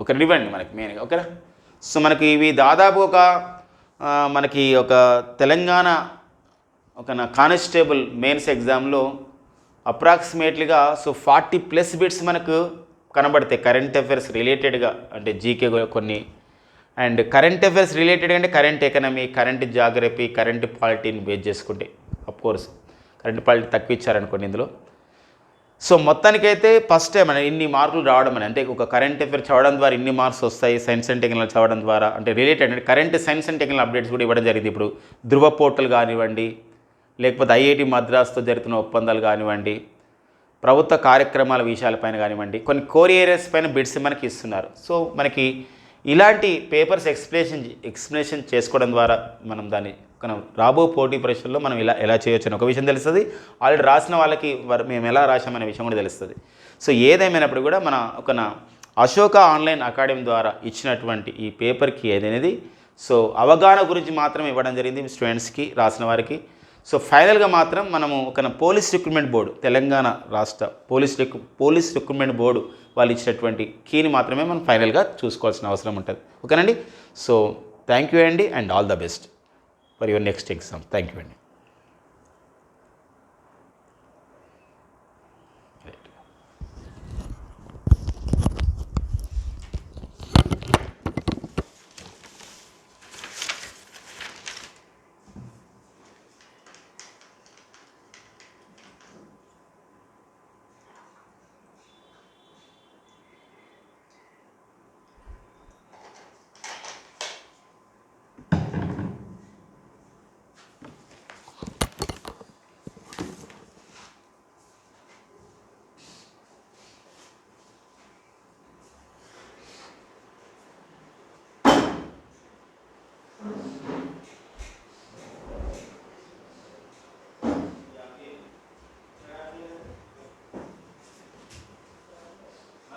ఒక ఇవ్వండి మనకి మెయిన్గా. ఓకేనా. సో మనకి ఇవి దాదాపు మనకి ఒక తెలంగాణ కానిస్టేబుల్ మెయిన్స్ ఎగ్జామ్లో అప్రాక్సిమేట్లీగా సో 40+ బిట్స్ మనకు కనబడతాయి కరెంట్ అఫైర్స్ రిలేటెడ్గా, అంటే జీకే కొన్ని, అండ్ కరెంట్ అఫైర్స్ రిలేటెడ్ అంటే current economy, current geography, current పాలిటీని బేస్ చేసుకుంటే. అఫ్కోర్స్ కరెంట్ పాలిటీ తక్కువ ఇచ్చారనుకోండి ఇందులో. సో మొత్తానికైతే ఫస్ట్ టైం అని ఇన్ని మార్కులు రావడం అని, అంటే ఒక కరెంట్ అఫేర్ చదవడం ద్వారా ఇన్ని మార్క్స్ వస్తాయి, సైన్స్ అండ్ టెక్నాలజీ చదవడం ద్వారా అంటే రిలేటెడ్ అంటే current science and technology updates కూడా ఇవ్వడం జరిగింది. ఇప్పుడు ధృవ పోర్టల్ కానివ్వండి, లేకపోతే ఐఐటి మద్రాస్తో జరుగుతున్న ఒప్పందాలు కానివ్వండి, ప్రభుత్వ కార్యక్రమాల విషయాలపైన కానివ్వండి, కొన్ని కోర్ ఏరియాస్ పైన బిట్స్ మనకి ఇస్తున్నారు. సో మనకి ఇలాంటి పేపర్స్ ఎక్స్ప్లెనేషన్ చేసుకోవడం ద్వారా మనం రాబో పోటీ పరీక్షల్లో మనం ఎలా చేయొచ్చు అని ఒక విషయం తెలుస్తుంది. ఆల్రెడీ రాసిన వాళ్ళకి మేము ఎలా రాసామనే విషయం కూడా తెలుస్తుంది. సో ఏదేమైనప్పుడు కూడా మన అశోక ఆన్లైన్ అకాడమీ ద్వారా ఇచ్చినటువంటి ఈ పేపర్కి ఏదనేది సో అవగాహన గురించి మాత్రం ఇవ్వడం జరిగింది స్టూడెంట్స్కి, రాసిన వారికి. సో ఫైనల్గా మాత్రం మనము పోలీస్ రిక్రూట్మెంట్ బోర్డు, తెలంగాణ రాష్ట్ర పోలీస్ రిక్రూట్మెంట్ బోర్డు వాళ్ళు ఇచ్చినటువంటి కీని మాత్రమే మనం ఫైనల్గా చూసుకోవాల్సిన అవసరం ఉంటుంది. ఓకేనండి. సో థ్యాంక్ యూ అండి, and all the best for your next exam. Thank you అండి.